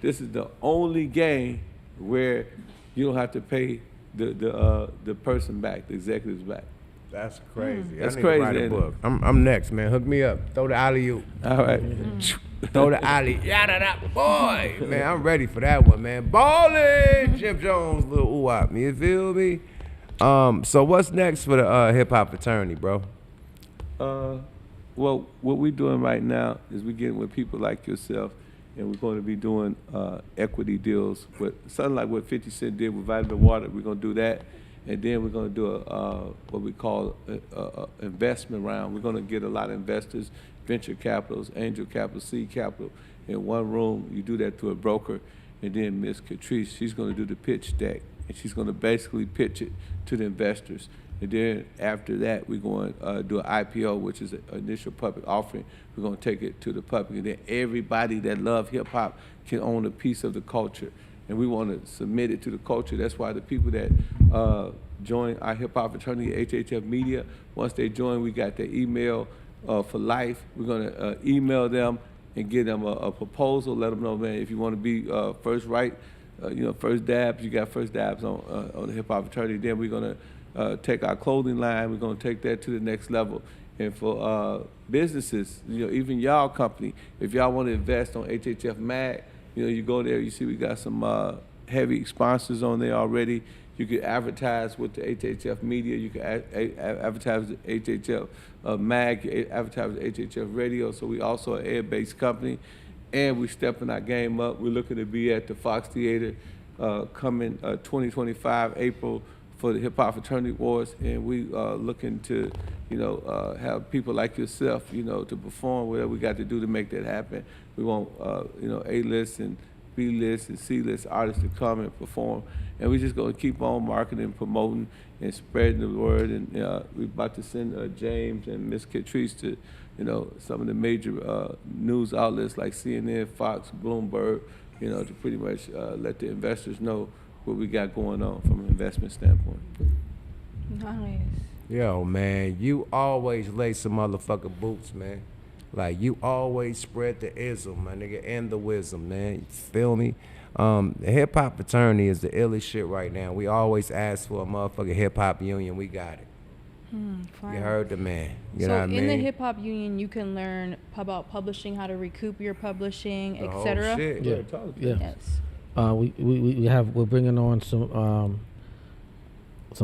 this is the only game where you don't have to pay the person back, the executives back. That's crazy. That's I need crazy. to write a book. I'm next, man. Hook me up. Throw the alley-oop. All right. Throw the alley. Yada boy. Man, I'm ready for that one, man. Ballin'! Jim Jones, little ooh-wop. You feel me? So what's next for the hip-hop fraternity, bro? Well, what we're doing right now is we're getting with people like yourself and we're going to be doing equity deals with something like what 50 Cent did with Vitamin Water. We're going to do that, and then we're going to do what we call a investment round. We're going to get a lot of investors, venture capitals, angel capital, seed capital in one room. You do that through a broker, and then Miss Catrice, she's going to do the pitch deck, and she's going to basically pitch it to the investors. And then after that, we're going to do an IPO, which is an initial public offering. We're going to take it to the public. And then everybody that love hip-hop can own a piece of the culture. And we want to submit it to the culture. That's why the people that join our hip-hop fraternity, HHF Media, once they join, we got their email for life. We're going to email them and give them a proposal, let them know, man, if you want to be first right, first dabs, you got first dabs on the hip-hop fraternity. Then we're going to take our clothing line, we're going to take that to the next level. And for businesses, even y'all company, if y'all want to invest on HHF Mag, you go there, you see we got some heavy sponsors on there already. You can advertise with the HHF Media, you can advertise with HHF Mag, advertise with HHF Radio. So we also an air-based company, and we're stepping our game up. We're looking to be at the Fox Theater coming 2025 April for the Hip Hop Fraternity Awards, and we looking to, have people like yourself, to perform whatever we got to do to make that happen. We want, A-list and B-list and C-list artists to come and perform, and we just going to keep on marketing, promoting, and spreading the word. And we're about to send James and Miss Catrice to, some of the major news outlets like CNN, Fox, Bloomberg, to pretty much let the investors know what we got going on from an investment standpoint. Nice. Yo, man, you always lay some motherfucking boots, man. Like, you always spread the ism, my nigga, and the wisdom, man. You feel me? The hip-hop fraternity is the illest shit right now. We always ask for a motherfucking hip-hop union. We got it. You heard the man. You know what I mean? In the hip hop union, you can learn about publishing, how to recoup your publishing, etc. Yeah. Yes. We're bringing on some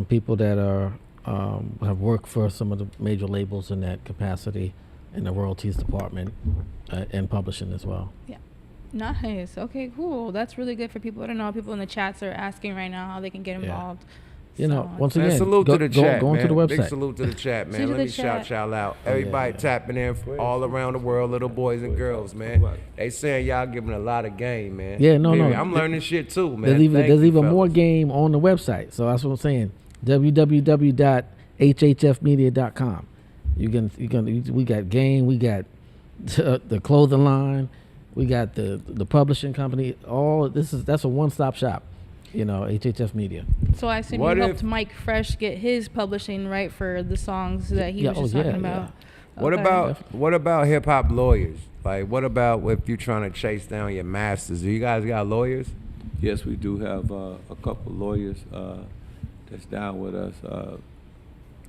people that are have worked for some of the major labels in that capacity in the royalties department and publishing as well. Yeah. Nice. Okay, cool. That's really good for people. I don't know. People in the chats are asking right now how they can get involved. Once again, salute to the chat, go man. to the website. Big salute to the chat, man. Let me shout y'all out. Everybody tapping in from all around the world, little boys and girls, man. They saying y'all giving a lot of game, man. Yeah, no. I'm learning shit too, man. There's even more game on the website. So that's what I'm saying. www.hhfmedia.com. We got game, we got the clothing line, we got the publishing company. That's a one-stop shop. HHF Media. So I assume you helped Mike Fresh get his publishing right for the songs that he was just talking about. Yeah. What about hip hop lawyers? Like, what about if you're trying to chase down your masters? Do you guys got lawyers? Yes, we do have a couple lawyers that's down with us.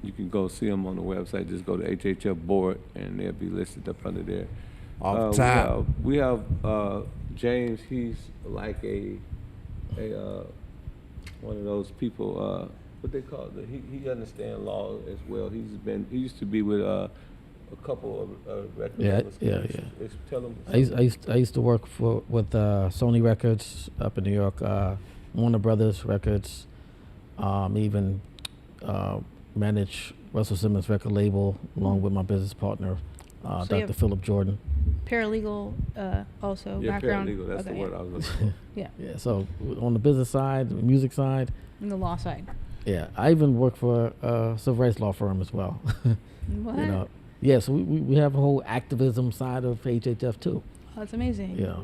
You can go see them on the website. Just go to HHF board, and they'll be listed up under there. Off top. We have James. He's like a one of those people. What they call it? He understands law as well. He used to be with a couple of record labels. Yeah. Tell him. I used to work with Sony Records up in New York, Warner Brothers Records, even manage Russell Simmons record label along with my business partner, Dr. Philip Jordan. Paralegal, also background. Paralegal. That's the word I was looking for. Yeah. So on the business side, the music side, and the law side. Yeah, I even work for a civil rights law firm as well. What? So we have a whole activism side of HHF too. Oh, that's amazing. Yeah.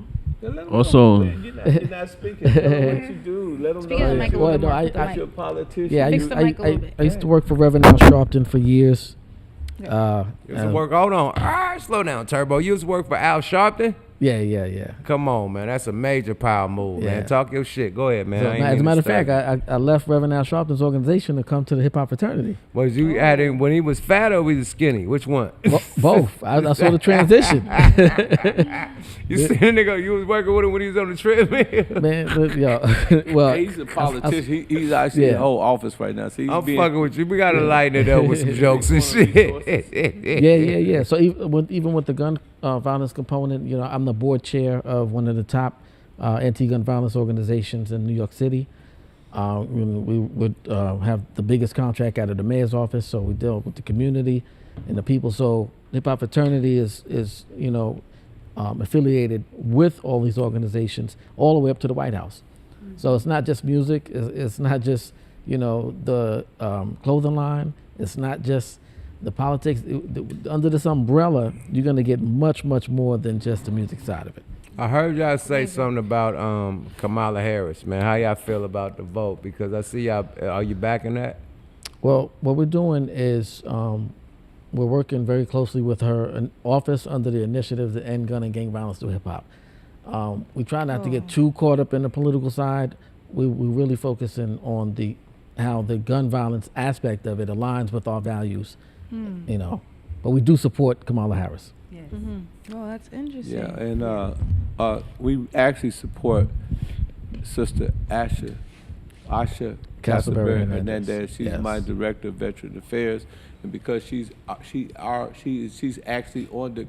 Also, you're not speaking. What you do? Let them Speak of the mic a little more. You're a politician. Yeah, Fix the mic a little bit. I used to work for Reverend Al Sharpton for years. Hold on. Slow down, Turbo. You used to work for Al Sharpton? Yeah. Come on, man. That's a major power move, man. Talk your shit. Go ahead, man. So, as a matter of fact, I left Reverend Al Sharpton's organization to come to the hip hop fraternity. Was you at him when he was fat or he was skinny? Which one? Both. I saw the transition. You see the nigga, you was working with him when he was on the treadmill? Man, well, he's a politician. He's actually in the whole office right now. So I'm fucking with you. We gotta lighten it up with some jokes and shit. Yeah. So even with the gun violence component, you know, I'm the board chair of one of the top anti-gun violence organizations in New York City. We would have the biggest contract out of the mayor's office, so we deal with the community and the people. So Hip Hop Fraternity is you know, affiliated with all these organizations all the way up to the White House. So it's not just music. It's not just, you know, the clothing line. It's not just the politics. Under this umbrella, you're going to get much, much more than just the music side of it. I heard y'all say something about Kamala Harris, man. How y'all feel about the vote? Because I see y'all, are you backing that? Well, what we're doing is we're working very closely with her office under the initiative to end gun and gang violence through hip hop. We try not to get too caught up in the political side. We really focusing on how the gun violence aspect of it aligns with our values, you know. But we do support Kamala Harris. Yes. Oh, that's interesting. Yeah, and we actually support Sister Asha Castleberry Hernandez. She's my director of Veteran Affairs, and because she's actually on the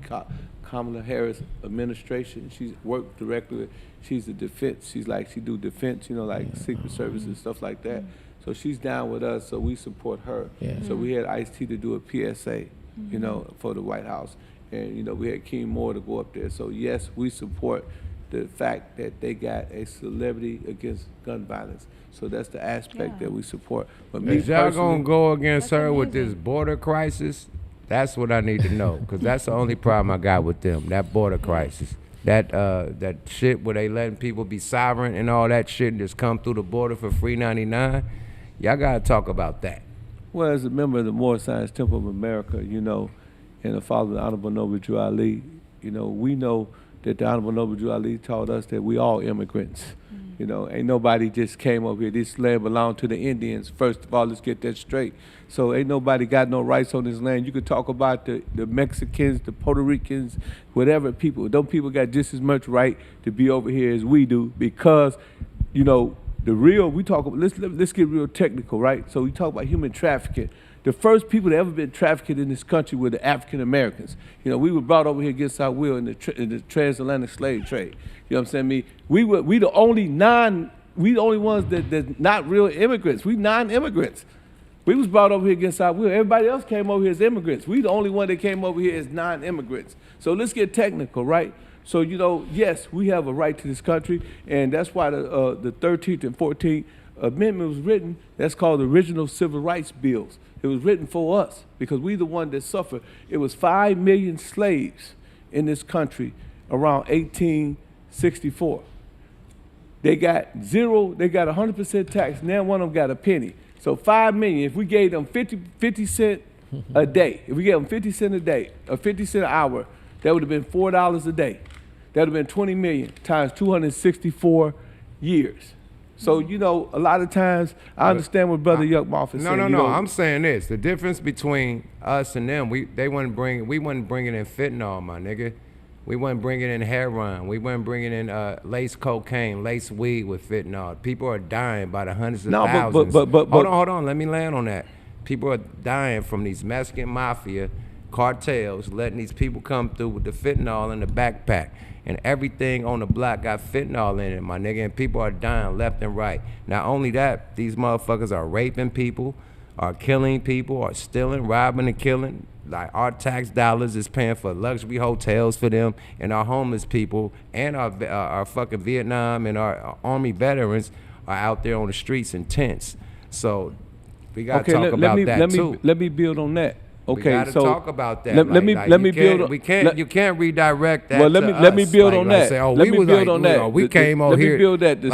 Kamala Harris administration. She's worked directly with, she's the defense. She do defense, you know, like Secret Service and stuff like that. So she's down with us, so we support her. So we had Ice-T to do a PSA, you know, for the White House. And, you know, we had King Moore to go up there. So, yes, we support the fact that they got a celebrity against gun violence. So that's the aspect that we support. But me Is y'all going to go against her with this border crisis? That's what I need to know, because that's the only problem I got with them, that border crisis. That shit where they letting people be sovereign and all that shit and just come through the border for free 99. Y'all got to talk about that. Well, as a member of the Moore Science Temple of America, you know, and the father of the Honorable Noble Drew Ali, you know, we know that the Honorable Noble Drew Ali taught us that we all immigrants. You know, ain't nobody just came over here. This land belonged to the Indians. First of all, let's get that straight. So ain't nobody got no rights on this land. You could talk about the Mexicans, the Puerto Ricans, whatever people. Those people got just as much right to be over here as we do, because, you know, we talk about, let's get real technical, right? So we talk about human trafficking. The first people that ever been trafficked in this country were the African Americans. You know, we were brought over here against our will in the transatlantic slave trade. You know what I'm saying? We the only ones that not real immigrants. We non-immigrants. We was brought over here against our will. Everybody else came over here as immigrants. We the only one that came over here as non-immigrants. So let's get technical, right? So, you know, yes, we have a right to this country, and that's why the 13th and 14th Amendment was written. That's called the original Civil Rights Bills. It was written for us because we the one that suffered. It was 5 million slaves in this country around 1864. They got 100% tax. Now one of them got a penny. So 5 million, if we gave them 50 cents a day, if we gave them 50 cents a day, or 50 cents an hour, that would have been $4 a day. That would have been 20 million times 264 years. So, you know, a lot of times, I understand what Brother YUKMOUTH is saying. No, I'm saying this. The difference between us and them, we wasn't bringing in fentanyl, my nigga. We wasn't bringing in heroin. We wasn't bringing in lace cocaine, lace weed with fentanyl. People are dying by the hundreds of thousands. But hold on. Let me land on that. People are dying from these Mexican mafia cartels letting these people come through with the fentanyl in the backpack. And everything on the block got fentanyl in it, my nigga, and people are dying left and right. Not only that, these motherfuckers are raping people, are killing people, are stealing, robbing, and killing. Like, our tax dollars is paying for luxury hotels for them, and our homeless people and our fucking Vietnam and our Army veterans are out there on the streets in tents. So we gotta talk about that too. Let me build on that. Okay, we gotta talk about that. Let me build. You can't redirect that. Well, let me build on that. Let me build on that. We came over here. Let me build that. The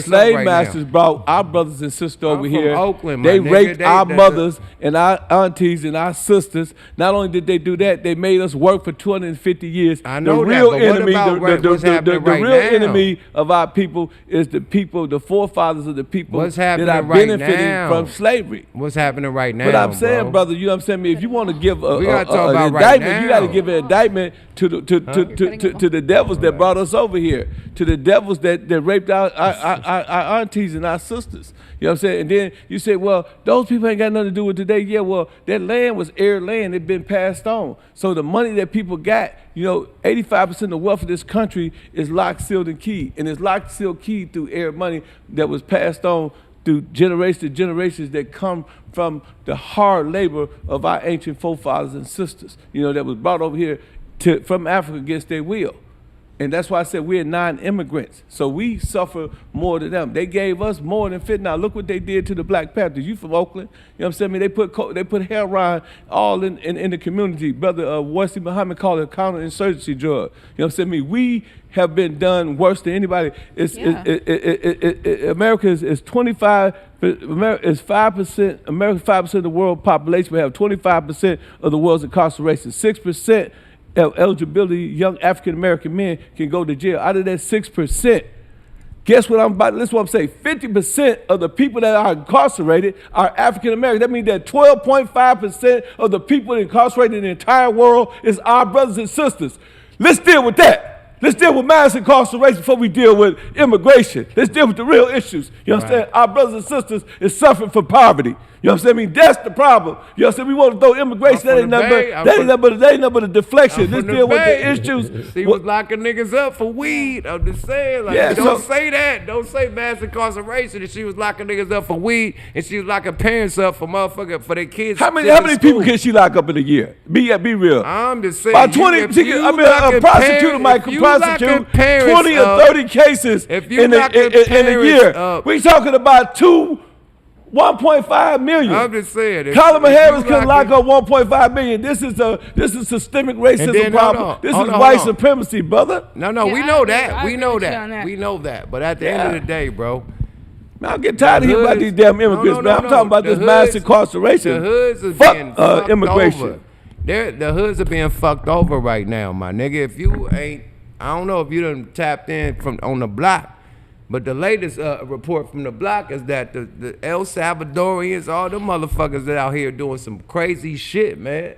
slave masters brought our brothers and sisters over here. Oakland, they raped our mothers and our aunties and our sisters. Not only did they do that, they made us work for 250 years. I know the real that, enemy, the real enemy of our people is the people, the forefathers of the people that are benefiting from slavery. What's happening right now? But I'm saying, brother, you know what I'm saying? If you want to give an indictment, indictment, you got to give an indictment to the devils that brought us over here, to the devils that raped our aunties and our sisters. You know what I'm saying? And then you say, well, those people ain't got nothing to do with today. Yeah, well, that land was heir land. It been passed on. So the money that people got, 85% of the wealth of this country is locked, sealed, and keyed. And it's locked, sealed, keyed through heir money that was passed on through generations that come from the hard labor of our ancient forefathers and sisters, that was brought over here from Africa against their will. And that's why I said we're non-immigrants. So we suffer more than them. They gave us more than fentanyl. Look what they did to the Black Panthers. You from Oakland? You know what I'm saying? They put heroin all in the community. Brother Wesley Muhammad called it a counterinsurgency drug. You know what I'm saying? We have been done worse than anybody. America is 25. America is 5%. America 5% of the world population. We have 25% of the world's incarceration. 6%. Eligibility, young African-American men can go to jail. Out of that 6%, guess what listen what I'm saying, 50% of the people that are incarcerated are African-American. That means that 12.5% of the people incarcerated in the entire world is our brothers and sisters. Let's deal with that. Let's deal with mass incarceration before we deal with immigration. Let's deal with the real issues. You understand? Our brothers and sisters is suffering from poverty. You know what I'm saying? That's the problem. You know what I'm saying? We want to throw immigration. That ain't nothing but a deflection. Let's deal with the issues. She was locking niggas up for weed. I'm just saying. Don't say that. Don't say mass incarceration. And she was locking niggas up for weed, and she was locking parents up for for their kids. How many people can she lock up in a year? Be real. I'm just saying. By 20, a prosecutor might prosecute 20 or 30 cases in a year. We talking about 1.5 million. I'm just saying. Colin Harris can lock up 1.5 million. This is systemic racism problem. This is white supremacy, brother. No, we know that. We know that. But at the end of the day, bro. Man, I'm getting tired of hearing about these damn immigrants, man. I'm talking about this mass incarceration. The hoods are being fucked immigration. The hoods are being fucked over right now, my nigga. If you ain't, I don't know if you done tapped in on the block. But the latest report from the block is that the El Salvadorians, all the motherfuckers that out here doing some crazy shit, man.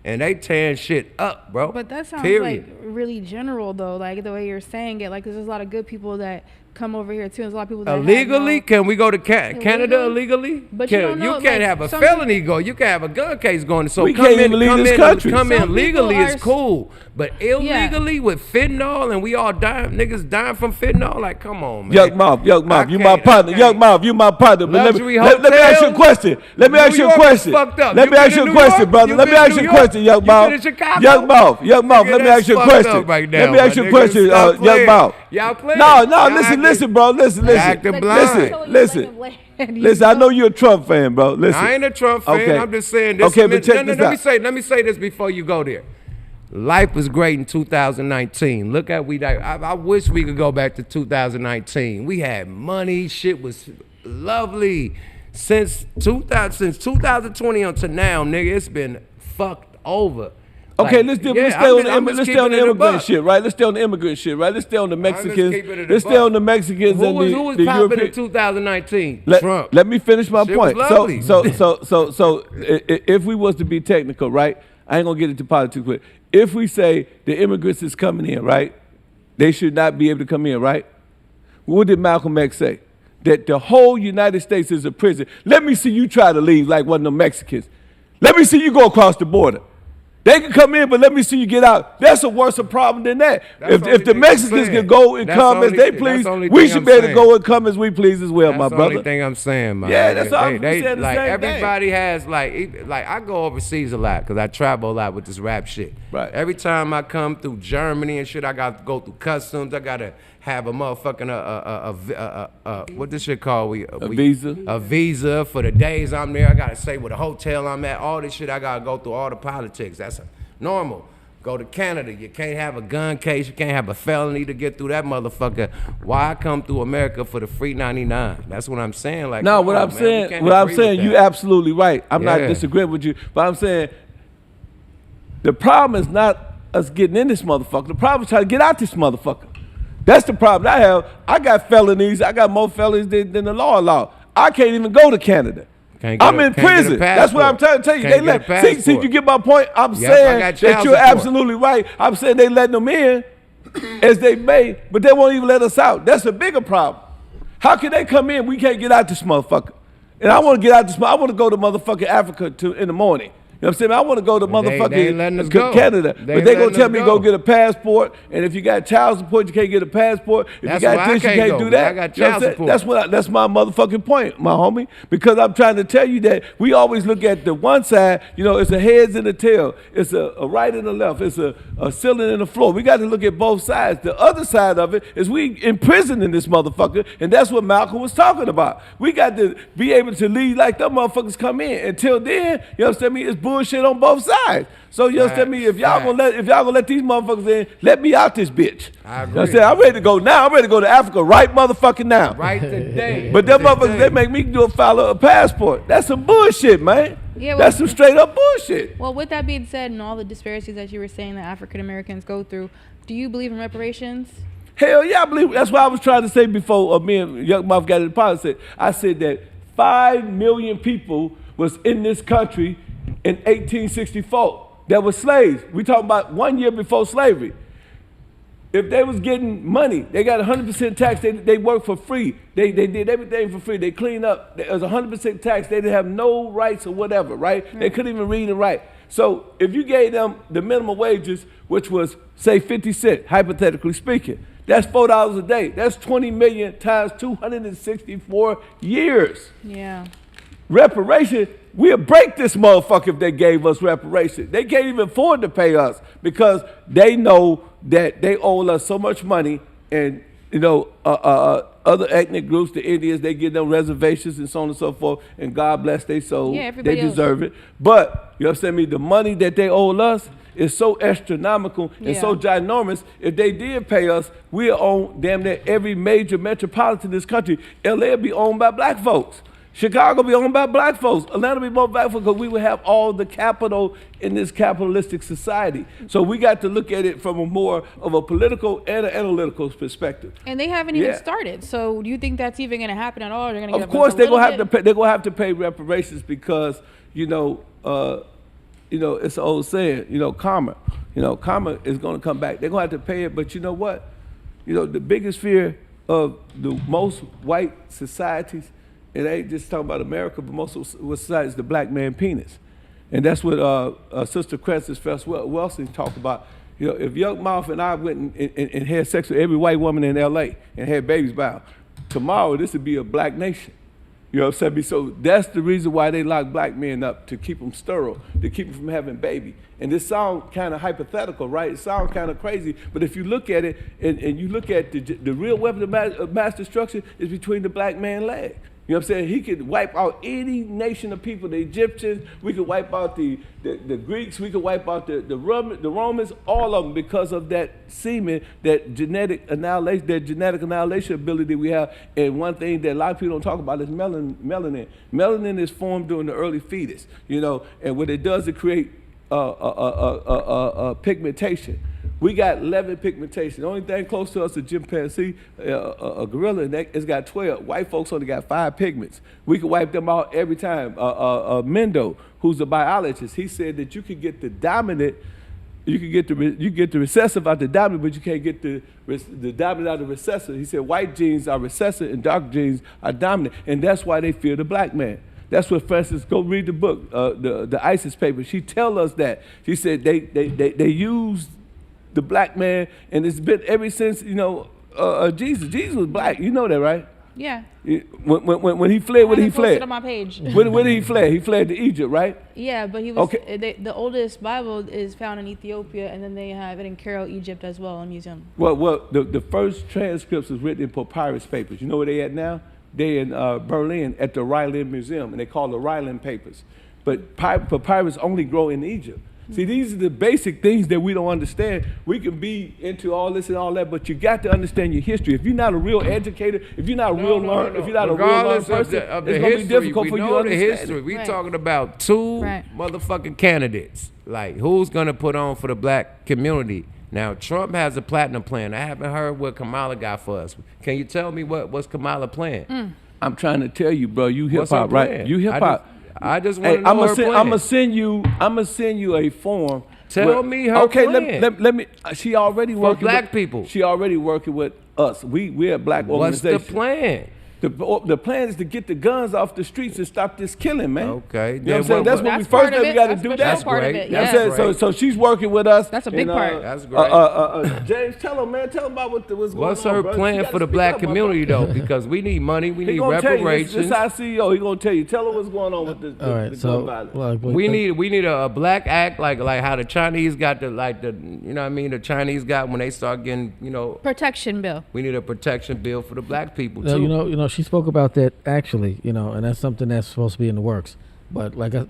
And they tearing shit up, bro. But that sounds like really general, though, like the way you're saying it. Like, there's a lot of good people that come over here, too. There's a lot of people that illegally? Can we go to Canada illegally? But you can't have a felony go. You can have a gun case going. So come in legally is cool. But illegally with fentanyl and we all dying, niggas dying from fentanyl, like, come on, man. YUKMOUTH, you my partner. YUKMOUTH, you my partner. But let me ask you a question. Let me ask you a question, brother. Let me ask you a question, YUKMOUTH. YUKMOUTH, let me ask you a question. Let me ask you a question, YUKMOUTH. Y'all play. No, listen, bro. Listen. Listen, I know you're a Trump fan, bro. Listen. I ain't a Trump fan. Okay. I'm just saying this. Okay, but check this out. Let me say this before you go there. Life was great in 2019. Look at I wish we could go back to 2019. We had money. Shit was lovely. Since 2020 until now, nigga, it's been fucked over. Okay, let's stay on the immigrant shit, right? Let's stay on the immigrant shit, right? Let's stay on the Mexicans. Let's stay on the Mexicans and the Who was popping in 2019? Trump. Let me finish my point. So if we was to be technical, right? I ain't gonna get into politics, but if we say the immigrants is coming in, right? They should not be able to come in, right? What did Malcolm X say? That the whole United States is a prison. Let me see you try to leave like one of the Mexicans. Let me see you go across the border. They can come in, but let me see you get out. That's a worse problem than that. If the Mexicans can go and come as they please, we should be able to go and come as we please as well, my brother. That's the only thing I'm saying, man. Yeah, that's all I'm saying. Like everybody has like I go overseas a lot because I travel a lot with this rap shit. Right. Every time I come through Germany and shit, I got to go through customs. I gotta have a motherfucking what this shit called? A visa. A visa for the days I'm there. I gotta say what the hotel I'm at. All this shit I gotta go through all the politics. That's normal. Go to Canada. You can't have a gun case. You can't have a felony to get through that motherfucker. Why come through America for the free 99? That's what I'm saying. Like, no, what I'm saying, you absolutely right. I'm not disagreeing with you, but I'm saying the problem is not us getting in this motherfucker. The problem is trying to get out this motherfucker. That's the problem I have. I got felonies. I got more felonies than the law. I can't even go to Canada. I'm in prison. That's what I'm trying to tell you. They let see, you get my point. I'm saying that you're absolutely right. I'm saying they letting them in as they may, but they won't even let us out. That's a bigger problem. How can they come in? We can't get out this motherfucker. And I want to get out this. I want to go to motherfucking Africa in the morning. You know what I'm saying? I want to go to motherfucking Canada. But they gonna tell me go get a passport, and if you got child support, you can't get a passport. If you got this, you can't do that. I got child support. That's my motherfucking point, my homie. Because I'm trying to tell you that we always look at the one side, you know, it's a heads and a tail. It's a right and a left. It's a ceiling and a floor. We got to look at both sides. The other side of it is we imprisoning this motherfucker, and that's what Malcolm was talking about. We got to be able to lead like them motherfuckers come in. Until then, you understand me? It's bullshit on both sides. So you understand me? If y'all gonna let these motherfuckers in, let me out this bitch. I agree. You understand? I'm ready to go now. I'm ready to go to Africa right motherfucking now. Right today. But them motherfuckers, they make me file a passport. That's some bullshit, man. Yeah, that's some straight up bullshit. Well, with that being said, and all the disparities that you were saying that African Americans go through, do you believe in reparations? Hell yeah, I believe. That's what I was trying to say before me and YUKMOUTH got in politics. I said that 5 million people was in this country in 1864 that were slaves. We talking about 1 year before slavery. If they was getting money, they got 100% tax. They worked for free. They did everything for free. They cleaned up. It was 100% tax. They didn't have no rights or whatever, right? They couldn't even read and write. So if you gave them the minimum wages, which was say 50 cents, hypothetically speaking, that's $4 a day. That's 20 million times 264 years. Yeah. Reparation, we'll break this motherfucker if they gave us reparation. They can't even afford to pay us because they know that they owe us so much money, and you know, other ethnic groups, the Indians, they give them reservations and so on and so forth, and God bless their soul. Yeah, they deserve it. But you understand me? The money that they owe us is so astronomical and so ginormous. If they did pay us, we'll own damn near every major metropolitan in this country. LA will be owned by black folks. Chicago be owned by black folks. Atlanta be owned by black folks because we would have all the capital in this capitalistic society. So we got to look at it from a more of a political and an analytical perspective. And they haven't even started. So do you think that's even going to happen at all? Or they're going to Of course, they're gonna have to pay. They're gonna have to pay reparations because you know, it's an old saying. You know, karma. You know, karma is gonna come back. They're gonna have to pay it. But you know what? You know, the biggest fear of the most white societies. It ain't just talking about America, but most of society is the black man penis. And that's what Sister Frances Welsing talked about. You know, if YUKMOUTH and I went and had sex with every white woman in LA and had babies by them, tomorrow this would be a black nation. You know what I'm saying? So that's the reason why they lock black men up, to keep them sterile, to keep them from having baby. And this sounds kind of hypothetical, right? It sounds kind of crazy, but if you look at it and you look at the real weapon of mass destruction is between the black man leg. You know what I'm saying? He could wipe out any nation of people, the Egyptians, we could wipe out the Greeks, we could wipe out the Romans, all of them, because of that semen, that genetic annihilation ability we have. And one thing that a lot of people don't talk about is melanin. Melanin is formed during the early fetus, you know, and what it does, it create pigmentation. We got 11 pigmentation. The only thing close to us is a chimpanzee, a gorilla, and it's got 12. White folks only got 5 pigments. We can wipe them out every time. Mendo, who's a biologist, he said that you could get the dominant, you get the recessive out the dominant, but you can't get the dominant out of the recessive. He said white genes are recessive and dark genes are dominant, and that's why they fear the black man. That's what Frances, go read the book, the ISIS paper. She tell us that. She said they use the black man, and it's been ever since, you know, Jesus. Jesus was black. You know that, right? Yeah. When he fled, where did he fled? On my page. Where did he fled? He fled to Egypt, right? Yeah, but he was. Okay. The oldest Bible is found in Ethiopia, and then they have it in Cairo, Egypt, as well, in museum. Well, the first transcripts was written in papyrus papers. You know where they at now? They in Berlin at the Ryland Museum, and they call the Ryland papers. But papyrus only grow in Egypt. See, these are the basic things that we don't understand. We can be into all this and all that, but you got to understand your history. If you're not a real educator, if you're not a real learner, if you're not a real learner person, it's going to be difficult for you to understand. History. We're talking about two motherfucking candidates. Like, who's going to put on for the black community? Now, Trump has a platinum plan. I haven't heard what Kamala got for us. Can you tell me what's Kamala plan? I'm trying to tell you, bro. You hip What's her hop, right? plan? You hip hop. I just want to know her plan. I'm gonna send you a form. Tell me her okay, plan. let me. She already working for black with, people. She already working with us. We're a black organization. What's the plan? The plan is to get the guns off the streets and stop this killing, man. Okay. You know what I'm saying? That's what we first thing we got to do. That's great. So she's working with us. That's a big part. That's great. James, tell him, man. Tell him about what's going on. What's her plan for the black community, though? Because we need money. We need reparations. This our CEO. He gonna tell you. Tell him what's going on with the gun violence. We need a black act like how the Chinese got you know what I mean? The Chinese got when they start getting, protection bill. We need a protection bill for the black people too. You know, she spoke about that actually, and that's something that's supposed to be in the works. But like I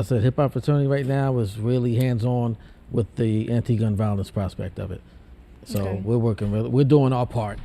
said, Hip Hop Fraternity right now is really hands-on with the anti-gun violence prospect of it. So we're doing our part.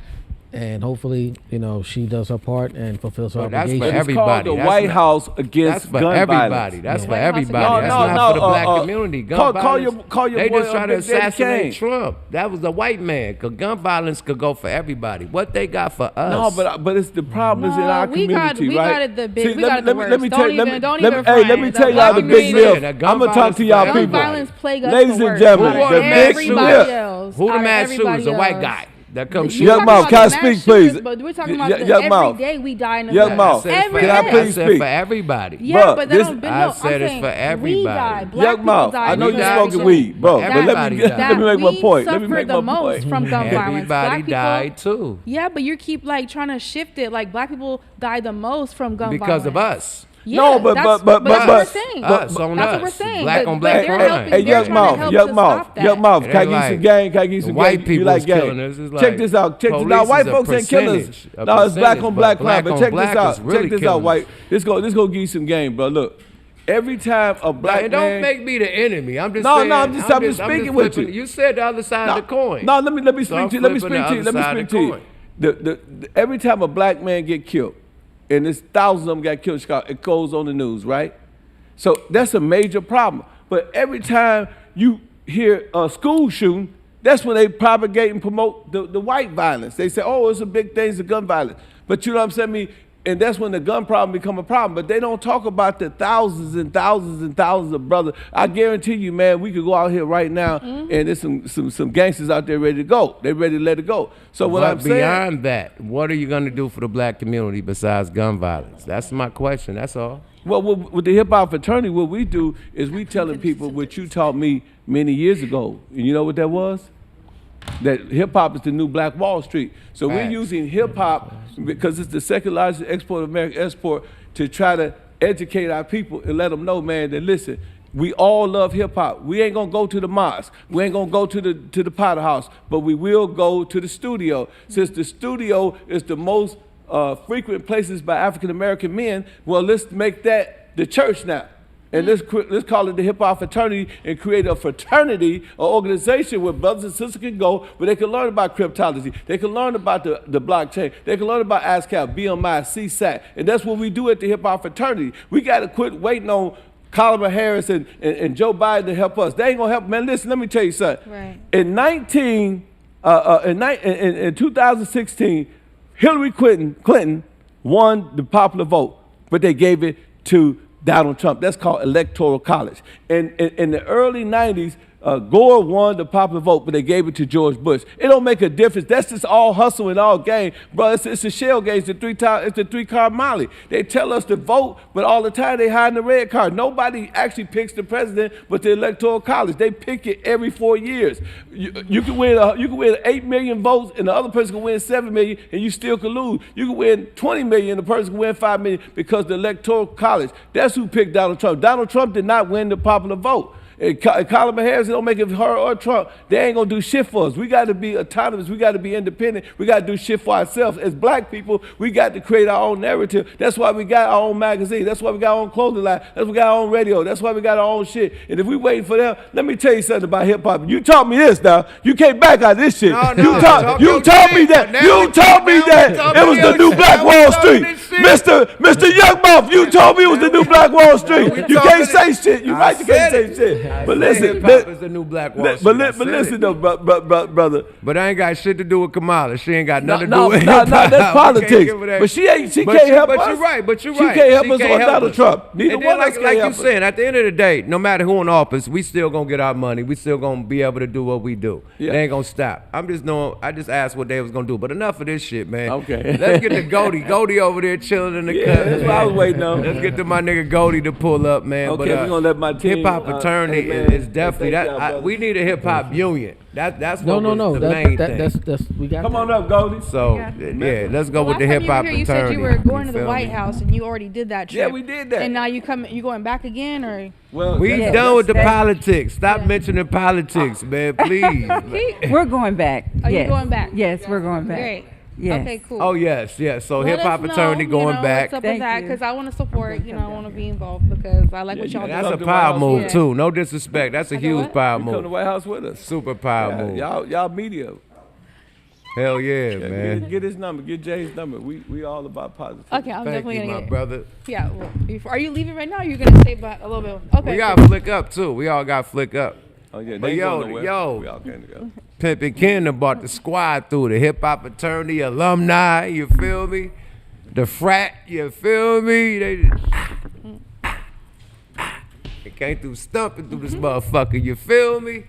And hopefully, she does her part and fulfills her obligation. That's for everybody. It's called the White House Against Gun Violence. That's for everybody. That's not for the black community. Gun violence. Call your they boy just try to assassinate King. Trump. That was the white man. Cause gun violence could go for everybody. What they got for us? No, but it's the problem is in our community, we right? got it the big. See, we got it the worst. Let me tell you. Let me tell y'all the big myth. I'm gonna talk to y'all people. Gun violence plague us Ladies and gentlemen, the big myth. Who the mass shooters? The white guy. That comes YUKMOUTH, can I speak, please? But we're talking about every day we die in the YUKMOUth, every can I day. please speak? For everybody. Yeah, but I said it's for everybody. We die. Black people YUKMOUth, die. I know you're smoking weed, bro. But let me make my point. Let me make my point. From gun violence. Everybody died too. Yeah, but you keep trying to shift it. Like black people die the most from gun violence because of us. Yeah, no, but that's what we're saying. That's what we're saying. Black on black crime. Hey, YUKMOUth, can I give you some white people like killing us. Check this out. White folks ain't killers. No, it's black on black crime. But check this out. Check this out, white. This go give you some game, bro. Look. Every time a black man... Don't make me the enemy. I'm just saying... I'm just speaking with you. You said the other side of the coin. No, let me speak to you. Let me speak to you. Every time a black man get killed, and there's thousands of them got killed in Chicago, it goes on the news, right? So that's a major problem. But every time you hear a school shooting, that's when they propagate and promote the white violence. They say, oh, it's a big thing, it's a gun violence. But you know what I'm saying? And that's when the gun problem become a problem. But they don't talk about the thousands and thousands and thousands of brothers. I guarantee you, man, we could go out here right now and there's some gangsters out there ready to go. They're ready to let it go. So what I'm saying... beyond that, what are you going to do for the black community besides gun violence? That's my question. That's all. Well, with the Hip Hop Fraternity, what we do is we telling people what you taught me many years ago. And you know what that was? That hip-hop is the new Black Wall Street. So we're using hip-hop because it's the second largest export of American export to try to educate our people and let them know, man, that listen, we all love hip-hop. We ain't gonna go to the mosque. We ain't gonna go to the Potter House, but we will go to the studio. Since the studio is the most frequent places by African-American men, well, let's make that the church now. And let's call it the Hip Hop Fraternity and create a fraternity, an organization where brothers and sisters can go, where they can learn about cryptology, they can learn about the blockchain, they can learn about ASCAP, BMI, CSAT, and that's what we do at the Hip Hop Fraternity. We got to quit waiting on Kamala Harris and Joe Biden to help us. They ain't gonna help, man. Listen, let me tell you something. Right. In 2016, Hillary Clinton won the popular vote, but they gave it to Donald Trump. That's called electoral college. And in the early 90s, Gore won the popular vote, but they gave it to George Bush. It don't make a difference. That's just all hustle and all game. Bro, it's a shell game. It's a three-card Molly. They tell us to vote, but all the time they hide the red card. Nobody actually picks the president but the electoral college. They pick it every 4 years. You can win 8 million votes, and the other person can win 7 million, and you still can lose. You can win 20 million, and the person can win 5 million because the electoral college. That's who picked Donald Trump. Donald Trump did not win the popular vote. Kamala Harris, it don't make it her or Trump. They ain't gonna do shit for us. We got to be autonomous. We got to be independent. We got to do shit for ourselves. As black people, we got to create our own narrative. That's why we got our own magazine. That's why we got our own clothing line. That's why we got our own radio. That's why we got our own shit. And if we waiting for them, let me tell you something about hip hop. You taught me this now. You can't back out this shit. You taught me that. You taught me that it was the new Black Wall Street. Mr. YUKMOUth, you told me it was the new Black Wall Street. You can't say shit. You right, you can't say shit. But listen, hip-hop is the new Black Wall Street. but listen though, brother. But I ain't got shit to do with Kamala. She ain't got nothing to do with No, that's politics. But she can't help us. But you're right. She can't help us on Donald Trump. Neither and one then, of us like can you saying, at the end of the day, no matter who in office, we still gonna get our money. We still gonna be able to do what we do. Yeah. They ain't gonna stop. I just asked what they was gonna do. But enough of this shit, man. Okay. Let's get to Goldie. Goldie over there chilling in the cut. That's what I was waiting on. Let's get to my nigga Goldie to pull up, man. Okay, we're gonna let my team. Hip hop fraternity is definitely that. We need a hip hop union. That's what the main thing. That's we got. Come on up, Goldie. So yeah, let's go with the hip hop fraternity. You said you were going to the White House and you already did that trip. Yeah, we did that. And now you going back again or? Well, we done with the politics. Stop mentioning politics, man, please. We're going back. Are you going back? Yes, we're going back. Great. Yes. Okay, cool. Oh yes. So Let hip hop us fraternity know, going back. What's up with that? Because I want to support. I want to be involved because I like what y'all do. That's a power move too. No disrespect. That's a huge power move. Come to the White House with us. Super power move. Y'all media. Hell yeah, man. Get his number. Get Jay's number. We all about positive. Okay, I'm definitely Thank you, gonna my get brother. Yeah. Well, are you leaving right now? Or are you gonna stay back a little bit? Okay. We got Flick Up too. We all got Flick Up. Oh yeah. But we all came together. Pimping Ken brought the squad through, the hip hop fraternity alumni, you feel me? The frat, you feel me? They came through stumping through this motherfucker, you feel me?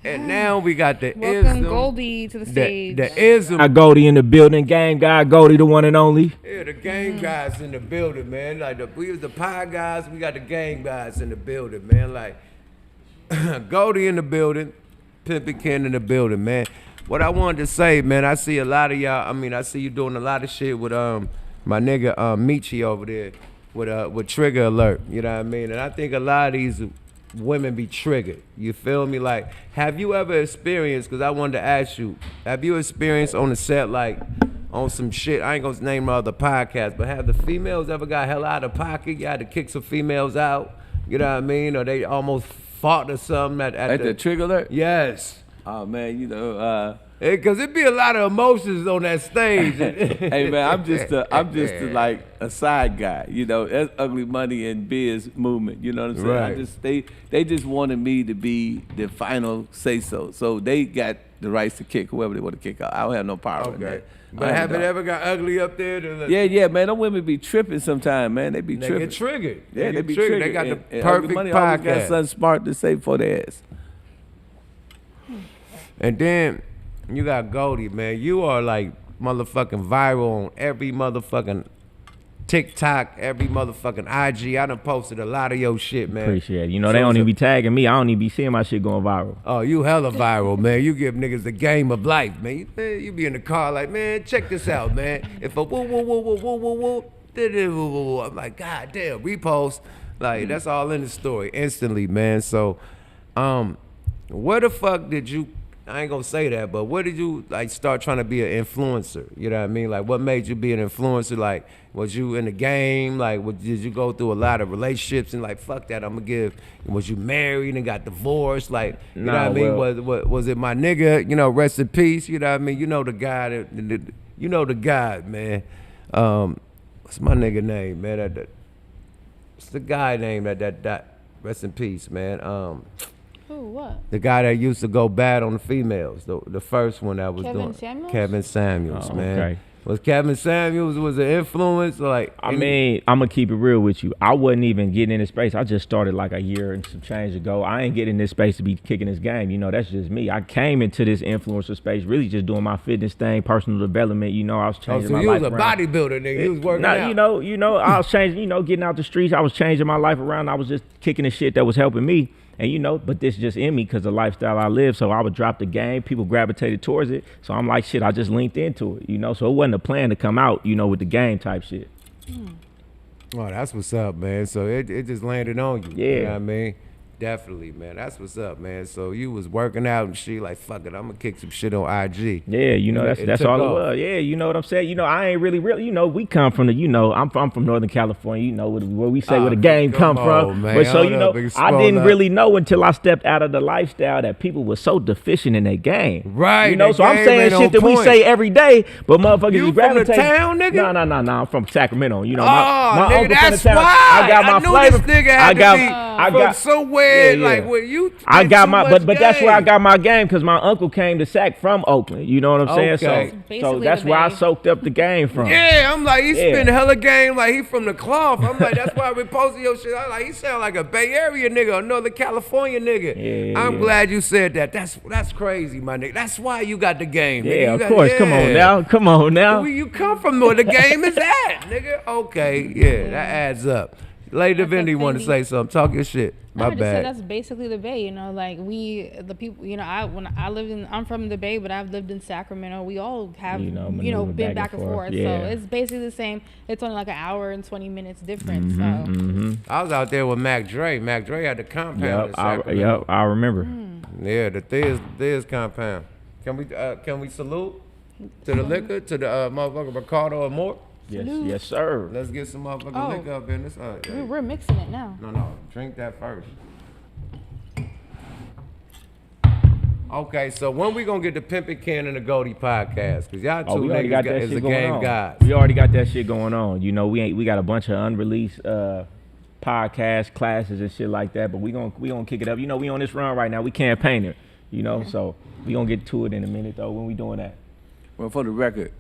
And now we got the Welcome Goldie to the stage. The ism. I Goldie in the building, GameGod, Goldie the one and only. Yeah, the game guys in the building, man. Like we was the pie guys, we got the game guys in the building, man. Like Goldie in the building. Pimping Ken in the building, man. What I wanted to say, man, I see a lot of y'all. I mean, I see you doing a lot of shit with my nigga Michi over there with Trigger Alert. You know what I mean? And I think a lot of these women be triggered. You feel me? Like, have you ever experienced? Because I wanted to ask you, have you experienced on the set like on some shit? I ain't gonna name my other podcast, but have the females ever got hell out of pocket? You had to kick some females out. You know what I mean? Or they almost fought or something at the Trigger Alert? Yes. Oh man, you know, because it be a lot of emotions on that stage. Hey man, I'm just like a side guy. You know, that's Ugly Money and Biz movement. You know what I'm saying? Right. They just wanted me to be the final say so. So they got the rights to kick whoever they want to kick out. I don't have no power in that. But have it ever got ugly up there? Yeah, man. Them women be tripping sometimes, man. They be tripping. They get triggered. Yeah, they be triggered. They got the and perfect Money podcast. Always got something smart to say for their ass. And then you got Goldie, man. You are like motherfucking viral on every motherfucking TikTok, every motherfucking IG. I done posted a lot of your shit, man. Appreciate it. You know, they don't even be tagging me. I don't even be seeing my shit going viral. Oh, you hella viral, man. You give niggas the game of life, man. You be in the car like, man, check this out, man. If a woo, woo, woo, woo, woo, woo, woo, woo, woo, I'm like, God damn, repost. Like, that's all in the story instantly, man. So, where the fuck did you, I ain't gonna say that, but where did you like start trying to be an influencer? You know what I mean? Like, what made you be an influencer? Like, was you in the game? Like, did you go through a lot of relationships and like, fuck that, I'm gonna give? Was you married and got divorced? Like, you know what I mean? Was it my nigga? You know, rest in peace. You know what I mean? You know the guy you know the guy, man. What's my nigga name, man? What's the guy name that rest in peace, man? Who, what? The guy that used to go bad on the females, the first one that was Kevin Samuels? Kevin Samuels, man. Okay. Was Kevin Samuels was an influence? Like, I mean, I'm gonna keep it real with you. I wasn't even getting in this space. I just started like a year and some change ago. I ain't getting in this space to be kicking this game. You know, that's just me. I came into this influencer space really just doing my fitness thing, personal development. You know, I was changing my life. So you was a bodybuilder, nigga. You was working out. You know, I was changing. You know, getting out the streets. I was changing my life around. I was just kicking the shit that was helping me. And you know, but this just in me because the lifestyle I live. So I would drop the game. People gravitated towards it. So I'm like, shit, I just linked into it, you know? So it wasn't a plan to come out, you know, with the game type shit. Oh, that's what's up, man. So it just landed on you. Yeah. You know what I mean? Definitely, man. That's what's up, man. So you was working out and shit, like, fuck it, I'm gonna kick some shit on IG. Yeah, you know, that's all it was. Yeah, you know what I'm saying? You know, I ain't really, you know, we come from the, you know, I'm from Northern California, you know, where we say where the game come from. Man. But so, you know, I didn't really know until I stepped out of the lifestyle that people were so deficient in their game. Right. You know, so I'm saying shit that we say every day, but motherfuckers you is gravitating. From the town, nigga? No, I'm from Sacramento. You know, my nigga, uncle that's from the town. Why. I got my flavor. This nigga had to be from somewhere like where you. I got my, but that's where I got my game because my uncle came to Sac from Oakland. You know what I'm saying? So that's where I soaked up the game from. Yeah, I'm like, he spent hella game like he from the cloth. I'm like, that's why I been posting your shit. I'm like, he sound like a Bay Area nigga, another California nigga. Yeah, I'm glad you said that. That's crazy, my nigga. That's why you got the game. Yeah, nigga. of course. Come on now. Where you come from where the game is at, nigga. Okay, yeah, that adds up. Lady Divinity want to say something. Talk your shit. My bad. Said that's basically the Bay, you know. Like the people, you know. I'm from the Bay, but I've lived in Sacramento. We all have, you know, been back and forth. Yeah. So it's basically the same. It's only like an hour and 20 minutes difference. I was out there with Mac Dre. Mac Dre had the compound in Sacramento. I remember. Yeah, the Thiz compound. Can we salute to the liquor, to the motherfucker Ricardo and Mort? Yes, sir. Let's get some motherfucking liquor up in this. We're mixing it now. No, drink that first. Okay, so when we gonna get the Pimping Ken and the Goldie podcast? Cause y'all two niggas is the GameGod. We already got that shit going on. You know, we got a bunch of unreleased podcast classes and shit like that. But we gonna kick it up. You know, we on this run right now. We campaigning. You know, so we gonna get to it in a minute though. When we doing that? Well, for the record,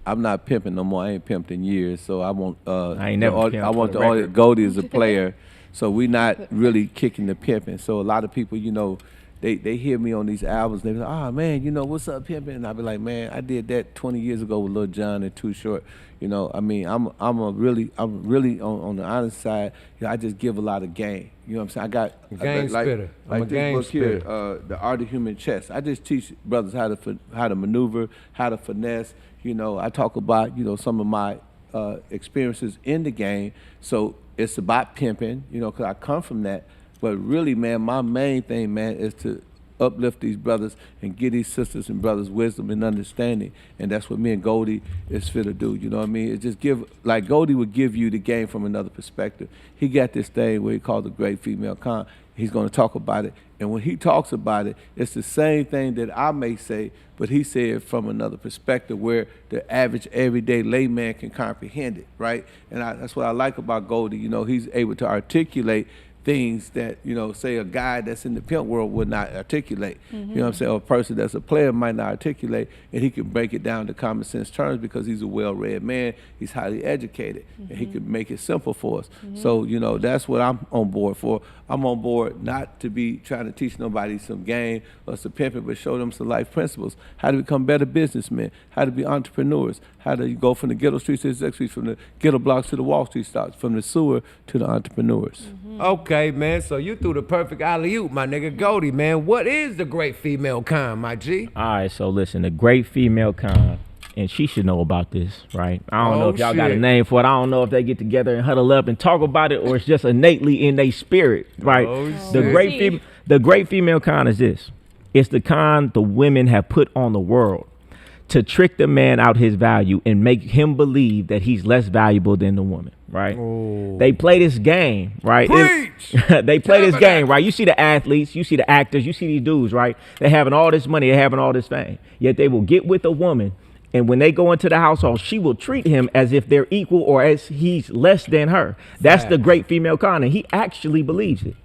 I'm not pimping no more. I ain't pimped in years, so I want. I ain't never. I want the audience. Goldie is a player, so we not really kicking the pimping. So a lot of people, you know, they hear me on these albums. They be like, "Ah, man, you know what's up, pimping?" And I be like, "Man, I did that 20 years ago with Lil Jon and Too Short." You know, I mean, I'm really on the honest side. You know, I just give a lot of game. You know what I'm saying? I got game spitter. I'm a this game book spitter. here, The Art of Human Chess. I just teach brothers how to maneuver, how to finesse. You know, I talk about, you know, some of my experiences in the game. So it's about pimping, you know, because I come from that. But really, man, my main thing, man, is to uplift these brothers and give these sisters and brothers wisdom and understanding. And that's what me and Goldie is fit to do, you know what I mean? It just like Goldie would give you the game from another perspective. He got this thing where he called the Great Female Con. He's going to talk about it. And when he talks about it, it's the same thing that I may say, but he said it from another perspective where the average, everyday layman can comprehend it, right? And that's what I like about Goldie. You know, he's able to articulate things that, you know, say a guy that's in the pimp world would not articulate. You know what I'm saying? Or a person that's a player might not articulate, and he can break it down to common sense terms because he's a well-read man, he's highly educated, and he can make it simple for us. So, you know, that's what I'm on board for. I'm on board not to be trying to teach nobody some game or some pimping, but show them some life principles, how to become better businessmen, how to be entrepreneurs, how to go from the ghetto streets to the exec streets, from the ghetto blocks to the Wall Street stocks, from the sewer to the entrepreneurs. Okay, man, so you threw the perfect alley-oop, my nigga Goldie, man. What is the Great Female Con, my G? All right, so listen, the Great Female Con, and she should know about this, right? I don't know if y'all got a name for it. I don't know if they get together and huddle up and talk about it, or it's just innately in their spirit, right? The Great Female Con is this. It's the con the women have put on the world to trick the man out his value and make him believe that he's less valuable than the woman, right? They play this game, right? They play this game, right? You see the athletes, you see the actors, you see these dudes, right? They're having all this money, they're having all this fame, yet they will get with a woman, and when they go into the household, she will treat him as if they're equal or as he's less than her. That's the Great Female Con, and he actually believes it.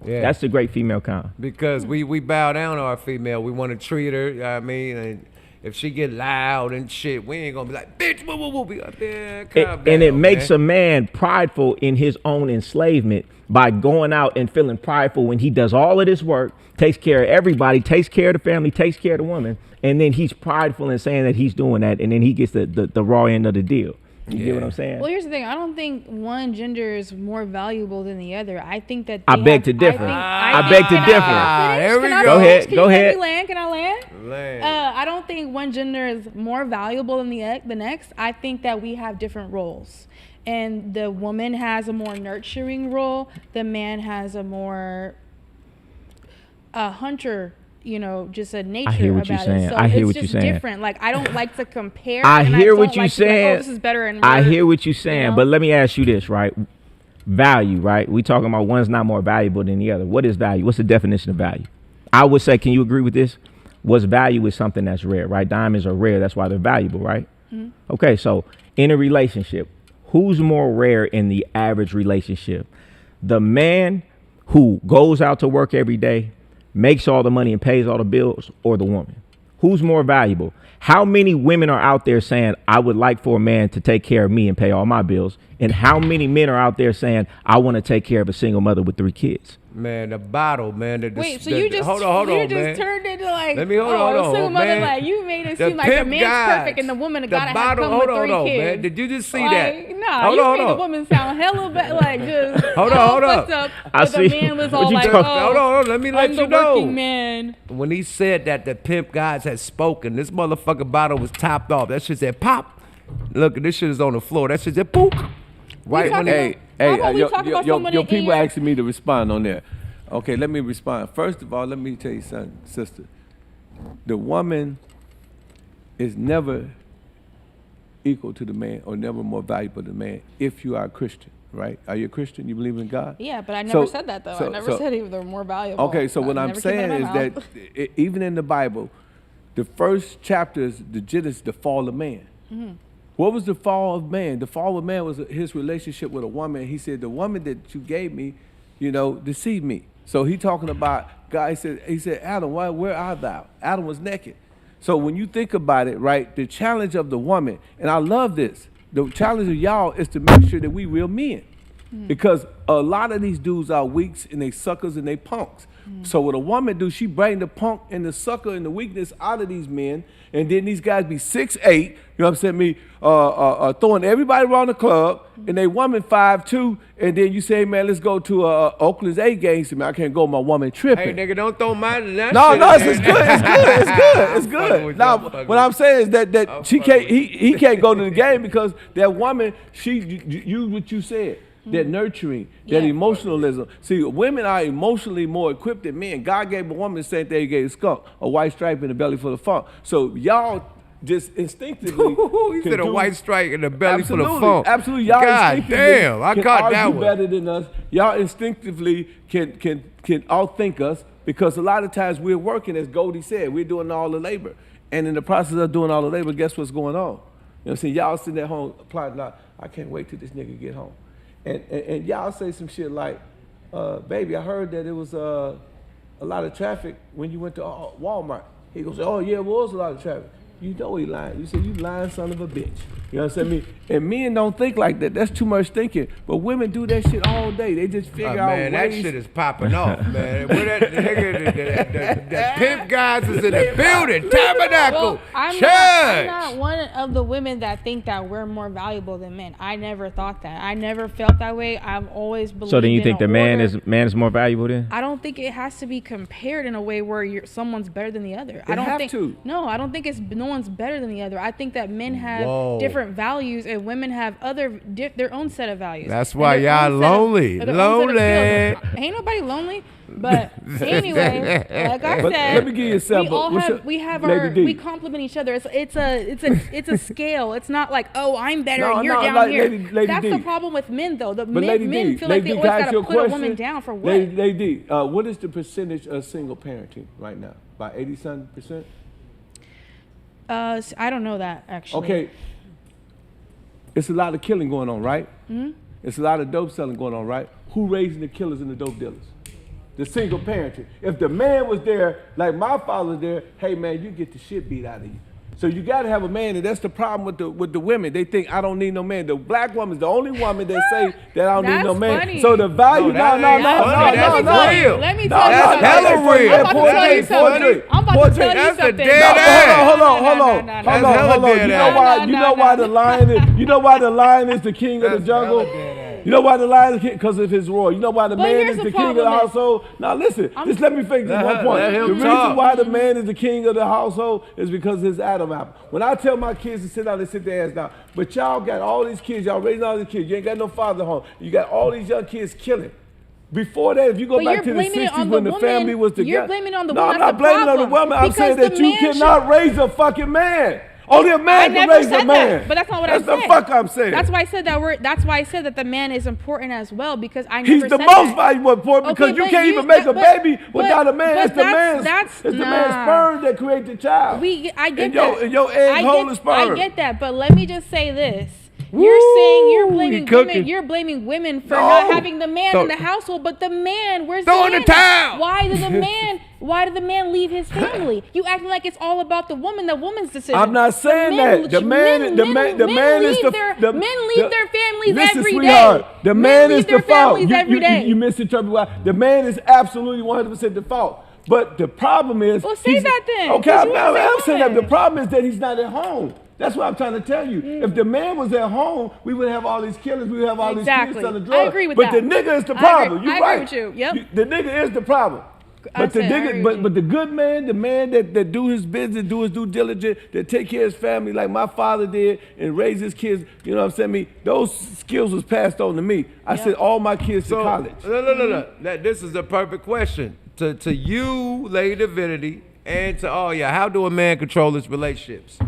Yeah. That's the Great Female Con. Because we bow down to our female. We want to treat her, you know what I mean? And if she get loud and shit, we ain't gonna be like, bitch, woo, woo, woo, be up there. And it makes a man prideful in his own enslavement by going out and feeling prideful when he does all of this work, takes care of everybody, takes care of the family, takes care of the woman, and then he's prideful in saying that he's doing that, and then he gets the raw end of the deal. You get what I'm saying? Well, here's the thing. I don't think one gender is more valuable than the other. I think that I beg to differ. I beg to differ. Go ahead. Can I land? I don't think one gender is more valuable than the next. I think that we have different roles. and the woman has a more nurturing role, the man has a more hunter, you know, just a nature I hear what about you're saying. it. So I hear it's what just you're saying. different. Like, I don't like to compare. I and hear don't what you're like to be like, saying. oh, this is better. And I we're- hear what you're saying, you know? but let me ask you this, right? Value, right? We talking about one's not more valuable than the other. What is value? What's the definition of value? I would say, can you agree with this? What's value is something that's rare, right? Diamonds are rare. That's why they're valuable, right? Mhm. Okay, so in a relationship, who's more rare in the average relationship? The man who goes out to work every day, makes all the money and pays all the bills, or the woman? Who's more valuable? How many women are out there saying, I would like for a man to take care of me and pay all my bills? And how many men are out there saying, I want to take care of a single mother with 3 kids? Man, the bottle, man. Wait, so you just hold on, you just man. turned into like, Let me hold oh, on, single mother, man. like you made it The seem like the pimp man's guys. perfect and the woman The gotta have bottle- come hold with 3 on, kids. man. Did you just see like, that? Nah, Hold you on, made hold the on. woman sound hella bad, like just Hold on, all hold fucked up. up. I But see. the man was What all you like, talking- oh, Hold on, let me let I'm you the know. working man. When he said that the pimp guys had spoken, this motherfucking bottle was topped off. That shit said pop. Look, this shit is on the floor. That shit said poop. Right when Hey, How about we talk about someone your in people your- asking me to respond on there. Okay, let me respond. First of all, let me tell you something, sister. The woman is never equal to the man or never more valuable than the man if you are a Christian, right? Are you a Christian? You believe in God? Yeah, but I never said that though. I never said they're more valuable. Okay, so what I'm Never came out saying of is my that mouth. even in the Bible, the first chapter is the Genesis, the fall of man. Mhm. What was the fall of man? The fall of man was his relationship with a woman. He said, the woman that you gave me, you know, deceived me. So he talking about God. He said, Adam, where art thou? Adam was naked. So when you think about it, right, the challenge of the woman, and I love this, the challenge of y'all is to make sure that we real men. Because a lot of these dudes are weaks and they suckers and they punks. So what a woman do, she bring the punk and the sucker and the weakness out of these men, and then these guys be 6'8", you know what I'm saying, me throwing everybody around the club, and they woman 5'2", and then you say, man, let's go to Oakland's A game. So, man, I can't go, my woman tripping. Hey, nigga, don't throw mine. That No, shit no, in it's there. good, it's good, it's good, it's fucking good. with Now, you, I'm what I'm saying is that I'm she fucking can't, he can't go to the game because that woman, she used what you said. That nurturing, that emotionalism. See, women are emotionally more equipped than men. God gave a woman the same thing he gave a skunk, a white stripe in the belly full of funk. So y'all just instinctively. He said a white stripe in the belly full of funk. Absolutely, y'all God instinctively damn, I can caught that argue one. better than us. Y'all instinctively can outthink us because a lot of times we're working, as Goldie said, we're doing all the labor. And in the process of doing all the labor, guess what's going on? You know what I'm saying? Y'all sitting at home plotting out, I can't wait till this nigga get home. And y'all say some shit like, baby, I heard that it was a lot of traffic when you went to Walmart. He goes, oh yeah, it was a lot of traffic. You know he lying. You say, you lying son of a bitch. You know what I'm saying? And men don't think like that. That's too much thinking. But women do that shit all day. They just figure out Man, ways. that shit is popping off, man. Where that nigga, the pimp guys is in the building. Tabernacle. Well, I'm Church. not one of the women that think that we're more valuable than men. I never thought that. I never felt that way. I've always believed. So then you think in the man is more valuable then? I don't think it has to be compared in a way where someone's better than the other. They I don't have think. to. No, I don't think no one's better than the other. I think that men have Whoa. different values and women have their own set of values. That's and why their y'all own set of- lonely. their own set of skills. Lonely. Ain't nobody lonely. But anyway, like I But said, let me give you a sample. we all What's have your- we have Lady our D. we complement each other. It's a scale. It's not like, oh, I'm better No, and you're no, down like here. Lady That's D. the problem with men though. The But Lady men D, feel like they Lady D, always can I ask gotta you a put a woman question? down for what? Lady D, what is the percentage of single parenting right now? By 80-something%? I don't know that actually. Okay. It's a lot of killing going on, right? Mhm. It's a lot of dope selling going on, right? Who raising the killers and the dope dealers? The single parenting. If the man was there, like my father was there, hey man, you get the shit beat out of you. So you gotta have a man, and that's the problem with the women. They think I don't need no man. The black woman's the only woman that say that I don't need no That's man. funny. So the value, No, that ain't funny. That's real. Let me No, tell you no, something. hella real. I'm about to tell you something. I'm about to tell you That's a something. dead ass. Hold on. That's hella dead You ass. know why the lion is the king of the jungle? You know why the lion is king? Because of his roar. You know why the But man here's is the the king of the problem is- household? Now listen, just let me finish this one point. let The him reason talk. why the man is the king of the household is because of his Adam apple. When I tell my kids to sit down, they sit their ass down. But y'all got all these kids, y'all raising all these kids. You ain't got no father home. You got all these young kids killing. Before that, if you go But back you're to the blaming it 60s on when the the family woman. was together. You're blaming it on the no, woman. I'm That's not the blaming it on the problem. woman. I'm saying Because that the you man cannot raise a fucking man. Only a man can never raise said a man. that, but that's not what I said. That's the fuck I'm saying. That's why I said that That's why I said that the man is important as well, because I never He's said the that. most valuable important because Okay, you but can't you- even make a but- baby but- without a man. but It's the man's the man's nah. sperm that creates the child. I get and that. and your egg hole is sperm. I get that, but let me just say this. You're saying you're blaming cooking. women. You're blaming women for No. not having the man Throw- in the household, but the man, where's Throw the in the man? towel. Why did the man? Why did the man leave his family? You acting like it's all about the woman, the woman's decision. I'm not saying that. The man is the man is the men leave their families listen, every day. sweetheart, the man is leave the their fault. families every day. You misinterpret why. The man is absolutely 100% the fault. But the problem is, Well, say that then, Okay, 'cause I'm you wanna say saying that. woman. The problem is that he's not at home. That's what I'm trying to tell you. Mm. If the man was at home, we would have all these killers. We would have all Exactly. these kids on the I drugs. agree with but that. the nigga is the I problem. agree- You're I right. agree with you. Yep. The nigga is the problem. But the nigga, but the good man, the man that do his business, do his due diligence, that take care of his family like my father did and raise his kids, you know what I'm saying? Those skills was passed on to me. I sent all my kids to college. No. This is the perfect question. To you, Lady Divinity, and to all y'all, how do a man control his relationships?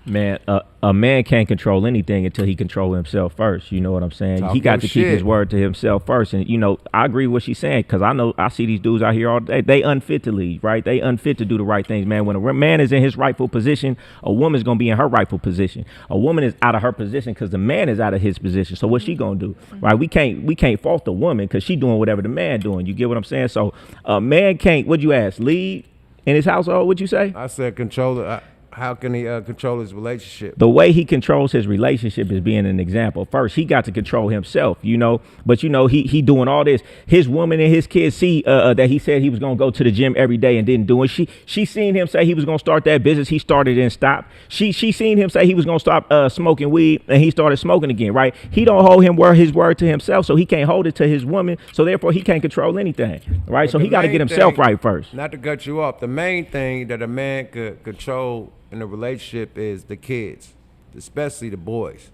Man, a man can't control anything until he control himself first. You know what I'm saying? Talk he got your to keep shit. his word to himself first. And you know, I agree with what she's saying because I see these dudes out here all day. They unfit to lead, right? They unfit to do the right things, man. When a man is in his rightful position, a woman's gonna be in her rightful position. A woman is out of her position because the man is out of his position. So what's she gonna do, right? We can't fault the woman because she doing whatever the man doing. You get what I'm saying? So a man can't. What'd you ask? Lead in his household? What'd you say? I said control. How can he control his relationship? The way he controls his relationship is being an example. First, he got to control himself, you know. But you know, he doing all this. His woman and his kids see that he said he was gonna go to the gym every day and didn't do it. She seen him say he was gonna start that business. He started and stopped. She seen him say he was gonna stop smoking weed and he started smoking again. Right? He don't hold his word to himself, so he can't hold it to his woman. So therefore, he can't control anything. Right? But So the he got to main get himself thing- right first. Not to cut you off, the main thing that a man could control in a relationship is the kids, especially the boys.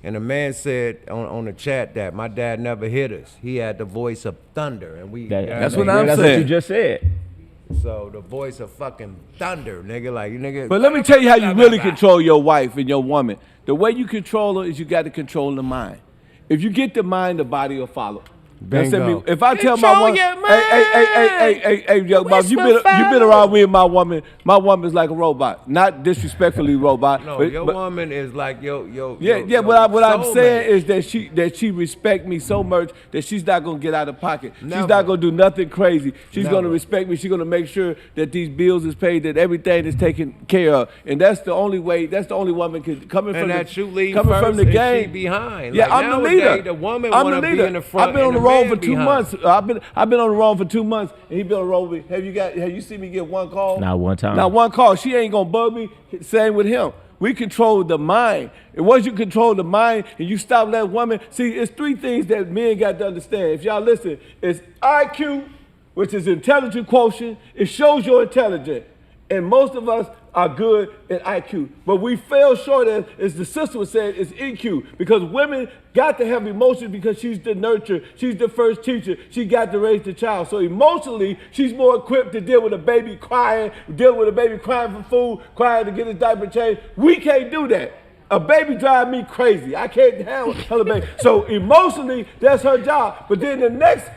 And a man said on the chat that my dad never hit us. He had the voice of thunder, and That's what I'm That's saying. what you just said. So the voice of fucking thunder, nigga, like you nigga. But let me tell you how you really control your wife and your woman. The way you control her is you got to control the mind. If you get the mind, the body will follow. That's what I mean. If I tell my Control woman, your hey, young mom, you been around with my woman. My woman's like a robot, not disrespectfully robot. No, but, your but, woman is like yo. Yeah. What I'm saying is that she respect me so much that she's not gonna get out of pocket. Never. She's not gonna do nothing crazy. She's Never. gonna respect me. She's gonna make sure that these bills is paid, that everything is taken care of. And that's the only way. That's the only woman can coming And from that the you lead coming first from the and game. she behind. Yeah, Like, I'm the nowadays, leader. the woman I'm wanna the be leader. in the front I've been on and the the road man for 2 behind. months. I've been on the road for 2 months, and he been on the road with. Have you seen me get one call? Not one time. Not one call. She ain't gonna bug me. Same with him. We control the mind. And once you control the mind and you stop that woman, see, it's 3 things that men got to understand. If y'all listen, it's IQ, which is intelligence quotient. It shows your intelligence. And most of us are good at IQ. But we fell short, as the sister was saying, is EQ. Because women got to have emotions because she's the nurturer. She's the first teacher. She got to raise the child. So emotionally, she's more equipped to deal with a baby crying, deal with a baby crying for food, crying to get his diaper changed. We can't do that. A baby drive me crazy. I can't handle a baby. So emotionally, that's her job. But then the next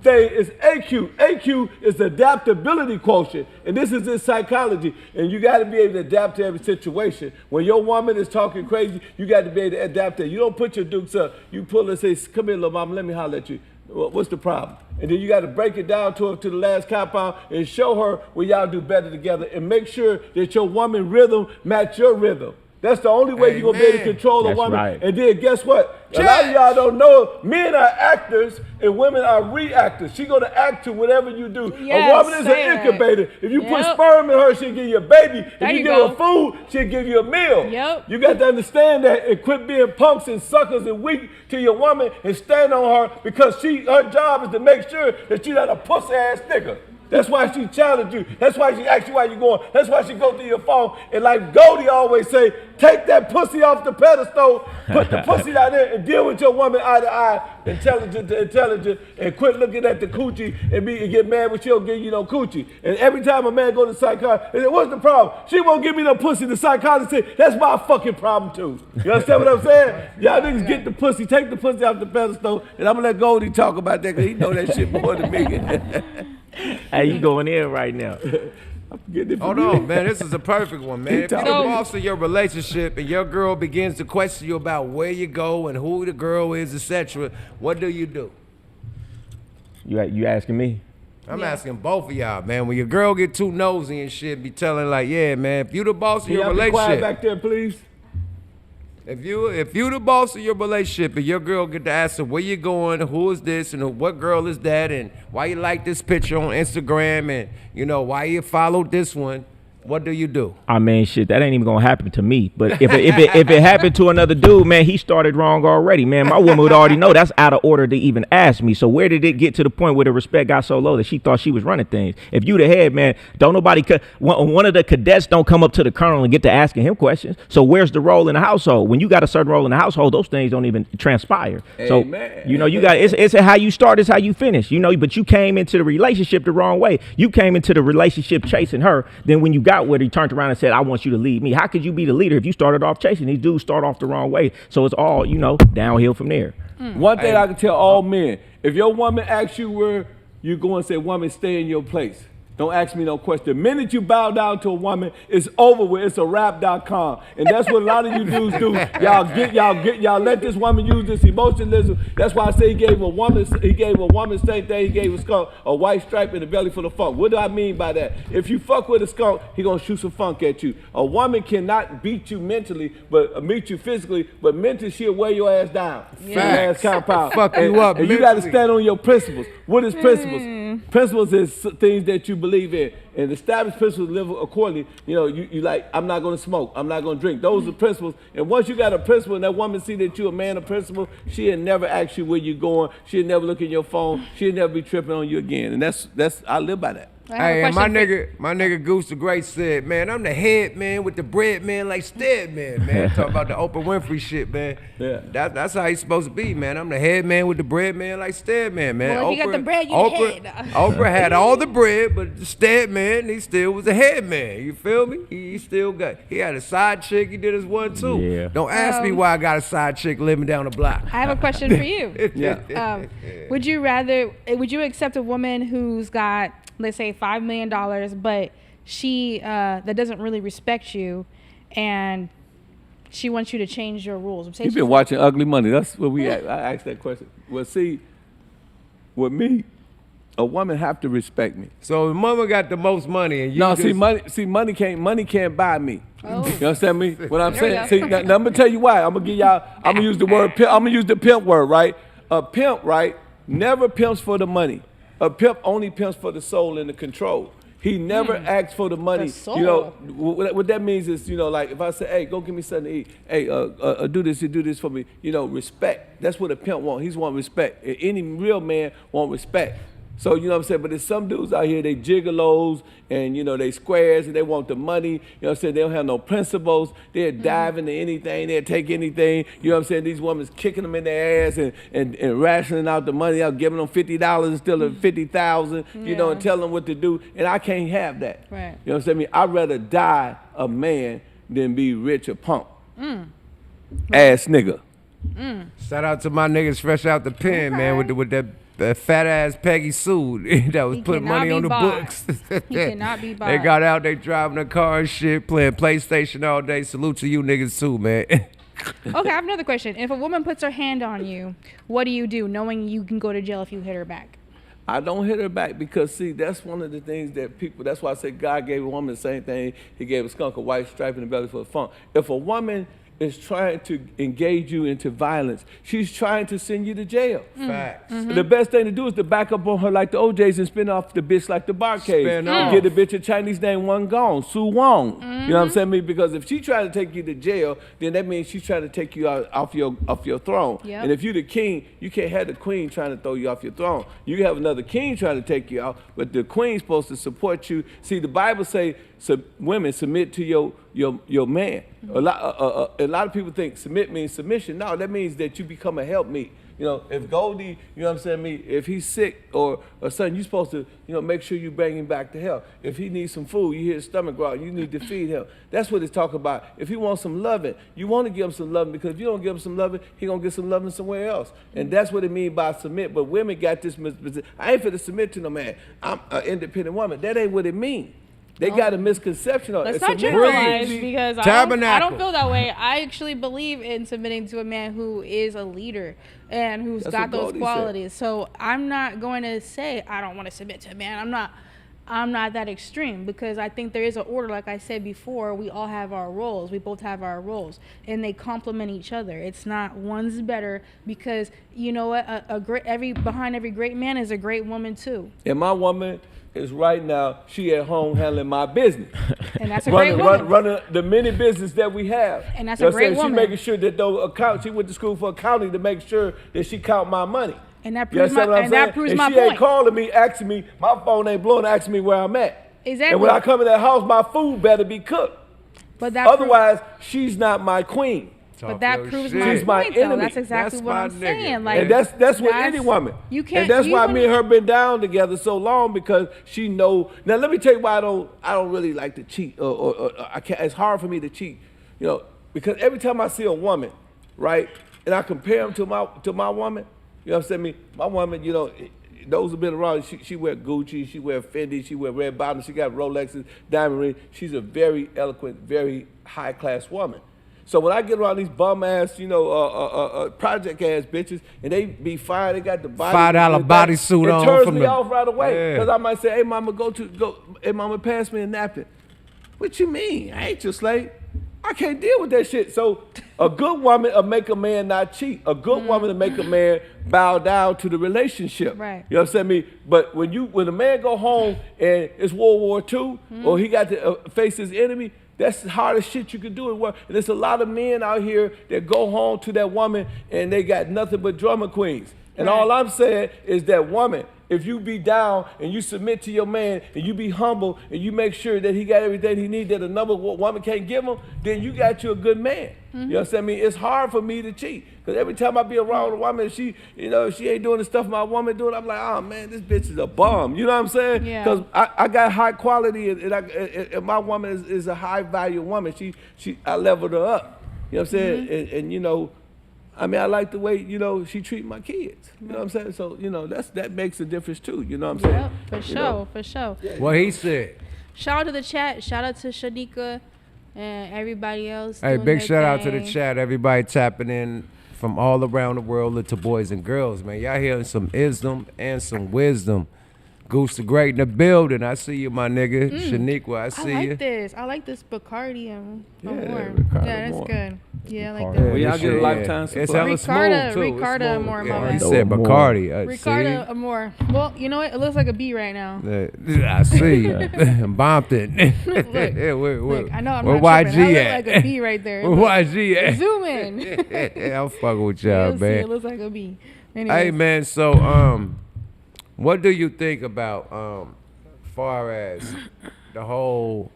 thing is AQ. AQ is the adaptability quotient, and this is in psychology. And you got to be able to adapt to every situation. When your woman is talking crazy, you got to be able to adapt to it. You don't put your dukes up. You pull her and say, "Come here, little mama, let me holler at you. What's the problem?" And then you got to break it down to her to the last compound and show her where y'all do better together, and make sure that your woman rhythm match your rhythm. That's the only way you're gonna be able to control a That's woman. right. And then guess what? A lot of y'all don't know, men are actors and women are reactors. She gonna act to whatever you do. Yes, a woman is an say that. incubator. If you put Yep. sperm in her, she'll give you a baby. There If you you give go. her food, she'll give you a meal. Yep. You got to understand that and quit being punks and suckers and weak to your woman and stand on her because her job is to make sure that she's not a pussy ass nigga. That's why she challenged you. That's why she asked you why you going. That's why she go through your phone. And like Goldie always say, take that pussy off the pedestal, put the pussy down there and deal with your woman eye to eye, intelligent to intelligent, and quit looking at the coochie and get mad when she don't give you no coochie. And every time a man go to the psychologist, and what's the problem? She won't give me no pussy. The psychologist say, that's my fucking problem too. You understand what I'm saying? Y'all niggas get the pussy, take the pussy off the pedestal, and I'm gonna let Goldie talk about that because he know that shit more than me. Hey, you going in right now? Hold on, man. This is a perfect one, man. If you're the boss of your relationship and your girl begins to question you about where you go and who the girl is, etc., what do you do? You asking me? I'm asking both of y'all, man. When your girl get too nosy and shit, be telling like, yeah, man, if you the boss of your relationship. Be quiet back there, please. If you the boss of your relationship and your girl get to ask her where you going, who is this, and what girl is that, and why you like this picture on Instagram, and you know why you followed this one, what do you do? I mean, shit, that ain't even gonna happen to me. But if it happened to another dude, man, he started wrong already, man. My woman would already know that's out of order to even ask me. So where did it get to the point where the respect got so low that she thought she was running things? If you the head, man, don't nobody, one of the cadets don't come up to the colonel and get to asking him questions. So where's the role in the household? When you got a certain role in the household, those things don't even transpire. So, you know, you got, it's how you start, it's how you finish, you know, but you came into the relationship the wrong way. You came into the relationship chasing her. Then when you got with her, he turned around and said, I want you to lead me. How could you be the leader if you started off chasing? These dudes start off the wrong way. So it's all, you know, downhill from there. One thing I can tell all men, if your woman asks you where you go and say, woman, stay in your place. Don't ask me no question. The minute you bow down to a woman, it's over with. It's a rap.com. And that's what a lot of you dudes do. Y'all let this woman use this emotionalism. That's why I say he gave a woman same thing. He gave a skunk a white stripe in the belly full of funk. What do I mean by that? If you fuck with a skunk, he gonna shoot some funk at you. A woman cannot beat you mentally, but meet you physically, but mentally she'll wear your ass down. Your ass compound. Fuck you up. And you gotta stand on your principles. What is principles? Principles is things that you believe in, and established principles live accordingly. You know, you like, I'm not gonna smoke, I'm not gonna drink. Those are principles. And once you got a principle and that woman see that you're a man of principle, she'll never ask you where you going, she'll never look at your phone, she'll never be tripping on you again. And that's I live by that. Hey, and my nigga Goose the Great said, man, I'm the head man with the bread man like Stedman, man. Talking about the Oprah Winfrey shit, man. Yeah. That's how he's supposed to be, man. I'm the head man with the bread man like Stedman, man. Well, if you got the bread, you the head. Oprah had all the bread, but Stedman, he still was a head man. You feel me? He had a side chick. He did his one too. Yeah. Don't ask me why I got a side chick living down the block. I have a question for you. Would you accept a woman who's got, let's say, $5 million, but she that doesn't really respect you, and she wants you to change your rules? You've been watching Ugly Money. That's what I asked that question. Well, see, with me, a woman have to respect me. So if mama got the most money, and you money can't buy me. Oh. You understand me? What I'm saying? See, now I'm gonna tell you why. I'm gonna use the word pimp. I'm gonna use the pimp word, right? A pimp, right, never pimps for the money. A pimp only pimps for the soul and the control. He never asks for the money. The soul. You know, what that means is, you know, like if I say, hey, go get me something to eat. Hey, do this for me. You know, respect. That's what a pimp wants. He's want respect. Any real man want respect. So, you know what I'm saying? But there's some dudes out here, they gigolos and, you know, they squares and they want the money. You know what I'm saying? They don't have no principles. They'll dive into anything. They'll take anything. You know what I'm saying? These women's kicking them in their ass and rationing out the money out, giving them $50 instead of $50,000, you know, and telling them what to do. And I can't have that. Right. You know what I'm saying? I'd rather die a man than be rich a punk. Ass nigga. Shout out to my niggas fresh out the pen, man, with that fat ass Peggy Sue that was putting money on the books. He cannot be bought. They got out, they driving a car and shit, playing PlayStation all day. Salute to you niggas too, man. Okay, I have another question. If a woman puts her hand on you, what do you do, knowing you can go to jail if you hit her back? I don't hit her back because, see, that's one of the things that people, that's why I say God gave a woman the same thing he gave a skunk, a white stripe in the belly for the fun. If a woman is trying to engage you into violence, she's trying to send you to jail. Facts. The best thing to do is to back up on her like the OJs and spin off the bitch like the Barcades. Spin off. Get the bitch a Chinese name, one gone, Su Wong. You know what I'm saying? Because if she trying to take you to jail, then that means she's trying to take you off your throne. Yep. And if you the king, you can't have the queen trying to throw you off your throne. You have another king trying to take you out, but the queen's supposed to support you. See, the Bible say women submit to your man. A lot of people think submit means submission. No, that means that you become a helpmeet. You know, if Goldie, you know what I'm saying, if he's sick or something, you're supposed to, make sure you bring him back to health. If he needs some food, you hear his stomach growl, you need to feed him. That's what it's talking about. If he wants some loving, you want to give him some loving, because if you don't give him some loving, he gonna get some loving somewhere else. And that's what it means by submit. But women got this misposition. I ain't finna submit to no man. I'm an independent woman. That ain't what it means. They got a misconception on it. Let's not generalize, because I don't feel that way. I actually believe in submitting to a man who is a leader and who's got those qualities. So I'm not going to say I don't want to submit to a man. I'm not that extreme, because I think there is an order. Like I said before, we all have our roles. We both have our roles, and they complement each other. It's not one's better, because you know what? Behind every great man is a great woman too. And my woman is right now, she at home handling my business. And that's a great woman. Running the many business that we have. And that's a great woman. She making sure that those accounts, she went to school for accounting to make sure that she count my money. And that proves my point. She ain't calling me, asking me, my phone ain't blowing, asking me where I'm at. Exactly. And when I come in that house, my food better be cooked. But that otherwise, she's not my queen. But that proves my point, though. That's exactly what I'm saying. Like, and that's with any woman. You can't. And that's why me and her been down together so long, because she know. Now let me tell you why I don't really like to cheat, or I can't. It's hard for me to cheat, because every time I see a woman, right, and I compare them to my woman, you know what I'm saying? My woman, those who've been around, she wear Gucci, she wear Fendi, she wear red bottoms, she got Rolexes, diamond rings. She's a very eloquent, very high class woman. So when I get around these bum ass, project ass bitches, and they be fine, they got the body $5 bodysuit on. It turns me off right away, because I might say, "Hey mama, hey mama, pass me a napkin." What you mean? I ain't your slave. I can't deal with that shit. So a good woman will make a man not cheat. A good woman will make a man bow down to the relationship. Right. You know what I'm saying? But when a man go home and it's World War II, or he got to face his enemy, that's the hardest shit you can do. And there's a lot of men out here that go home to that woman and they got nothing but drama queens. And all I'm saying is that woman, if you be down and you submit to your man and you be humble and you make sure that he got everything he needs that another woman can't give him, then you got you a good man. You know what I'm saying? It's hard for me to cheat, because every time I be around a woman, she ain't doing the stuff my woman doing, I'm like, oh man, this bitch is a bum. You know what I'm saying? Because I got high quality, and my woman is a high value woman. I leveled her up. You know what I'm saying? And I like the way, she treat my kids. You know what I'm saying? So, that makes a difference too. You know what I'm saying? Yep, for sure. What he said. Shout out to the chat. Shout out to Shanika and everybody else. Hey, big shout out to the chat. Everybody tapping in from all around the world, to boys and girls, man. Y'all hearing some ism and some wisdom. Goose the Great in the building. I see you, my nigga. Shaniqua, I see you. I like this Bacardi and more. Ricardo that's more. good. Yeah, I like that. Well, y'all get a lifetime supply. It's hella smooth, too. Ricardo Amore, my man. He said Bacardi. Ricardo Amore. Well, you know what? It looks like a B right now. I see. Bompton. Look, I know I'm where not YG tripping. at? I look like a B right there. Where YG at? Zoom in. Yeah, I'm fucking with y'all, man. It looks like a B. Anyways. Hey, man, so, what do you think about, far as the whole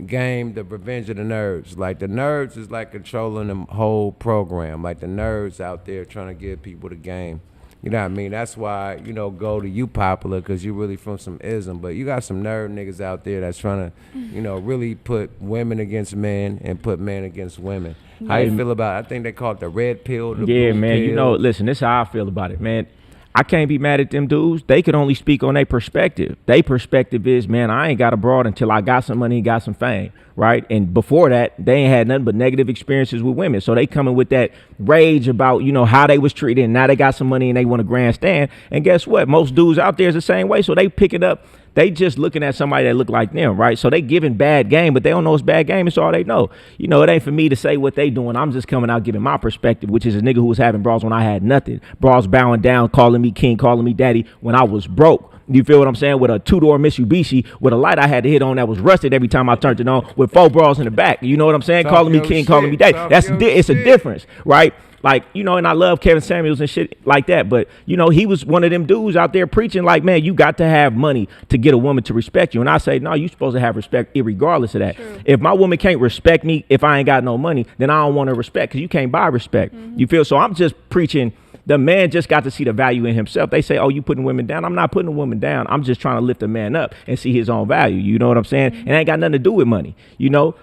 game, the Revenge of the Nerds? Like, the nerds is like controlling the whole program. Like, the nerds out there trying to give people the game. You know what I mean? That's why, Goldie, you popular, because you really from some ism. But you got some nerd niggas out there that's trying to, really put women against men and put men against women. How you feel about it? I think they call it the red pill, the blue man. pill. Listen, this is how I feel about it, man. I can't be mad at them dudes. They could only speak on their perspective. Their perspective is, man, I ain't got a broad until I got some money, got some fame. right? And before that, they ain't had nothing but negative experiences with women. So they coming with that rage about, you know, how they was treated, and now they got some money and they want to grandstand. And guess what? Most dudes out there is the same way. So they pick it up. They just looking at somebody that look like them, right? So they giving bad game, but they don't know it's bad game. It's all they know. You know, it ain't for me to say what they doing. I'm just coming out giving my perspective, which is a nigga who was having bras when I had nothing. Bras bowing down, calling me king, calling me daddy when I was broke. You feel what I'm saying? With a 2-door Mitsubishi, with a light I had to hit on that was rusted every time I turned it on, with 4 bras in the back. You know what I'm saying? Calling me king, calling me daddy. It's a difference, right? Like, you know, and I love Kevin Samuels and shit like that. But, you know, he was one of them dudes out there preaching like, man, you got to have money to get a woman to respect you. And I say, no, you supposed to have respect irregardless of that. True. If my woman can't respect me if I ain't got no money, then I don't want her respect, because you can't buy respect. You feel? So I'm just preaching. The man just got to see the value in himself. They say, oh, you putting women down. I'm not putting a woman down. I'm just trying to lift a man up and see his own value. You know what I'm saying? It ain't got nothing to do with money. You know,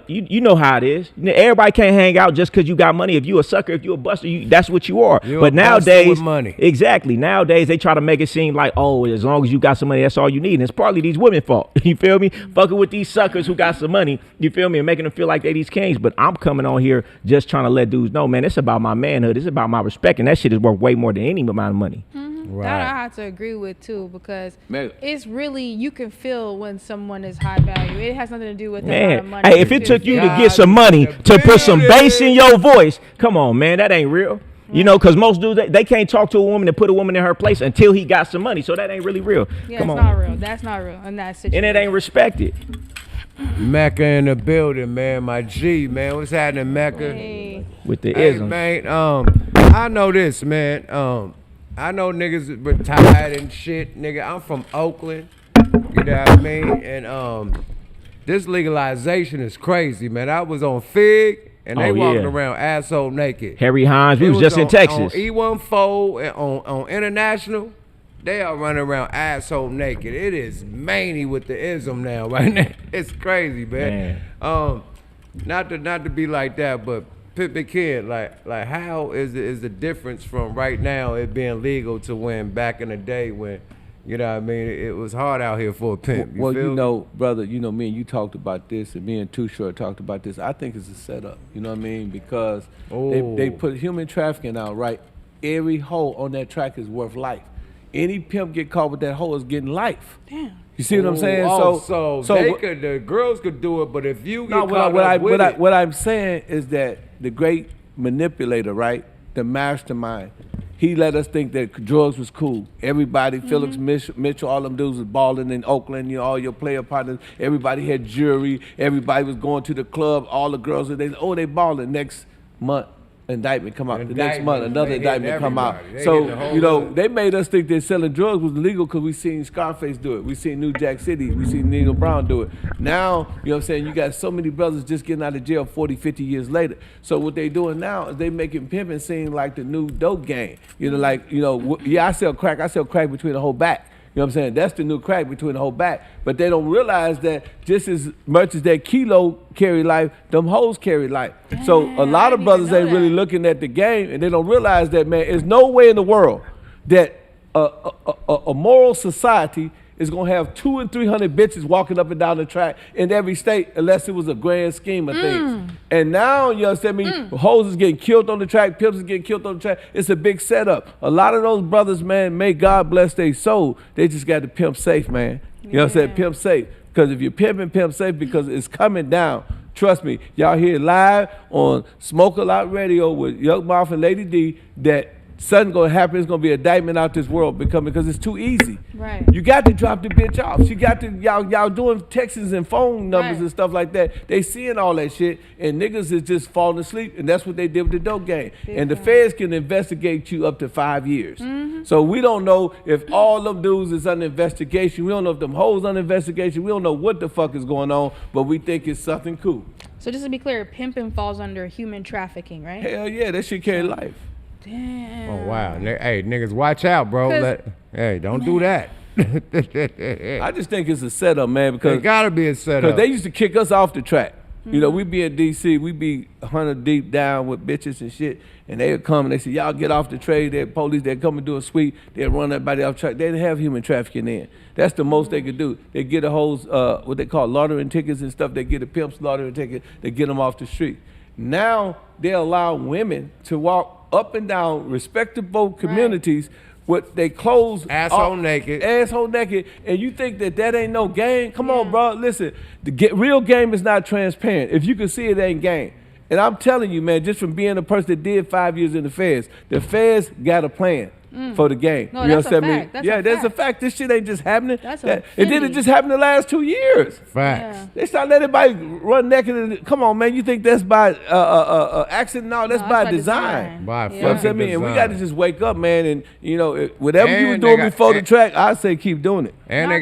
you know how it is. Everybody can't hang out just because you got money. If you a sucker, if you a buster, that's what you are. But nowadays, with money. Exactly. Nowadays, they try to make it seem like, oh, as long as you got some money, that's all you need. And it's partly these women's fault. You feel me? Fucking with these suckers who got some money, you feel me? And making them feel like they these kings. But I'm coming on here just trying to let dudes know, man, it's about my manhood. It's about my respect. And that shit is worth way more than any amount of money. Right. That I have to agree with too, because it's really, you can feel when someone is high value. It has nothing to do with the amount of money. Hey, if it took you to get some money to put some bass in your voice, come on, man, that ain't real. Right. You know, because most dudes, they can't talk to a woman and put a woman in her place until he got some money. So that ain't really real. Yeah, come it's on. not real. That's not real in that situation. And it ain't respected. Mecca in the building, man. My G, man. What's happening, Mecca? Hey. With the hey, isms. man, I know this, man. I know niggas retired and shit, nigga. I'm from Oakland, you know what I mean? And this legalization is crazy, man. I was on Fig, and they walking around asshole naked. Harry Hines, we was just in Texas. On E14 and on International, they are running around asshole naked. It is many with the ism now, right now. It's crazy, man. Not to be like that, but Pimping Kid, like how is the difference from right now it being legal to when back in the day when, you know what I mean, it was hard out here for a pimp. Well, you know, brother, you know, me and you talked about this, and me and Too Short talked about this. I think it's a setup, you know what I mean? Because they put human trafficking out, right? Every hoe on that track is worth life. Any pimp get caught with that hoe is getting life. Damn. You see what I'm saying? So the girls could do it, but if you get what I'm saying is that the great manipulator, right, the mastermind, he let us think that drugs was cool. Everybody, Phillips Mitchell, all them dudes was balling in Oakland, you know, all your player partners, everybody had jewelry, everybody was going to the club, all the girls, they balling. Next month, indictment come out. The next month, another indictment come out. So, you know, they made us think that selling drugs was illegal because we seen Scarface do it. We seen New Jack City. We seen Nino Brown do it. Now, you know what I'm saying, you got so many brothers just getting out of jail 40, 50 years later. So what they doing now is they making pimping seem like the new dope game. You know, like, you know, yeah, I sell crack between the whole back. You know what I'm saying? That's the new crack between the whole back. But they don't realize that just as much as that kilo carry life, them hoes carry life. So a lot of brothers ain't really looking at the game, and they don't realize that, man, there's no way in the world that a moral society is gonna have 200 and 300 bitches walking up and down the track in every state unless it was a grand scheme of things. And now, you understand me, hoes is getting killed on the track, pimps is getting killed on the track. It's a big setup. A lot of those brothers, man, may God bless their soul, they just got to pimp safe, man. You know what I'm saying? Pimp safe. Because if you're pimping, pimp safe, because it's coming down. Trust me, y'all hear live on Smoke A Lot Radio with YUKMOUTH and Lady D that something gonna happen. It's gonna be an indictment out this world because it's too easy. Right. You got to drop the bitch off. She got to y'all doing texts and phone numbers and stuff like that. They seeing all that shit, and niggas is just falling asleep, and that's what they did with the dope game. And the feds can investigate you up to 5 years. So we don't know if all them dudes is under investigation. We don't know if them hoes under investigation. We don't know what the fuck is going on, but we think it's something cool. So just to be clear, pimping falls under human trafficking, right? Hell yeah, that shit carry life. Damn. Oh wow. Hey, niggas, watch out, bro. Hey, don't do that. I just think it's a setup, man, because it gotta be a setup. Because they used to kick us off the track. You know, we be in D.C., we be 100 deep down with bitches and shit, and they'll come and they say, y'all get off the trade, they're police, they'll come and do a sweep, they'll run everybody off track. They didn't have human trafficking in. That's the most they could do. They get a whole, what they call loitering tickets and stuff, they get a pimp's loitering ticket, they get them off the street. Now, they allow women to walk up and down respectable communities with they clothes asshole naked, and you think that ain't no game? Come on, bro. Listen, real game is not transparent. If you can see it, ain't game. And I'm telling you, man, just from being a person that did 5 years in the feds got a plan for the game. No, you know that's what a I mean? fact. That's Yeah, a that's a fact. fact. This shit ain't just happening. That's It didn't just happen the last 2 years. Facts. Yeah. They start letting everybody run naked. Come on, man. You think that's by accident? No, that's by design. By You know what I'm saying? fucking And we design. got to just wake up, man. And you know, whatever you was And doing they got- before the track, I say keep doing it. And they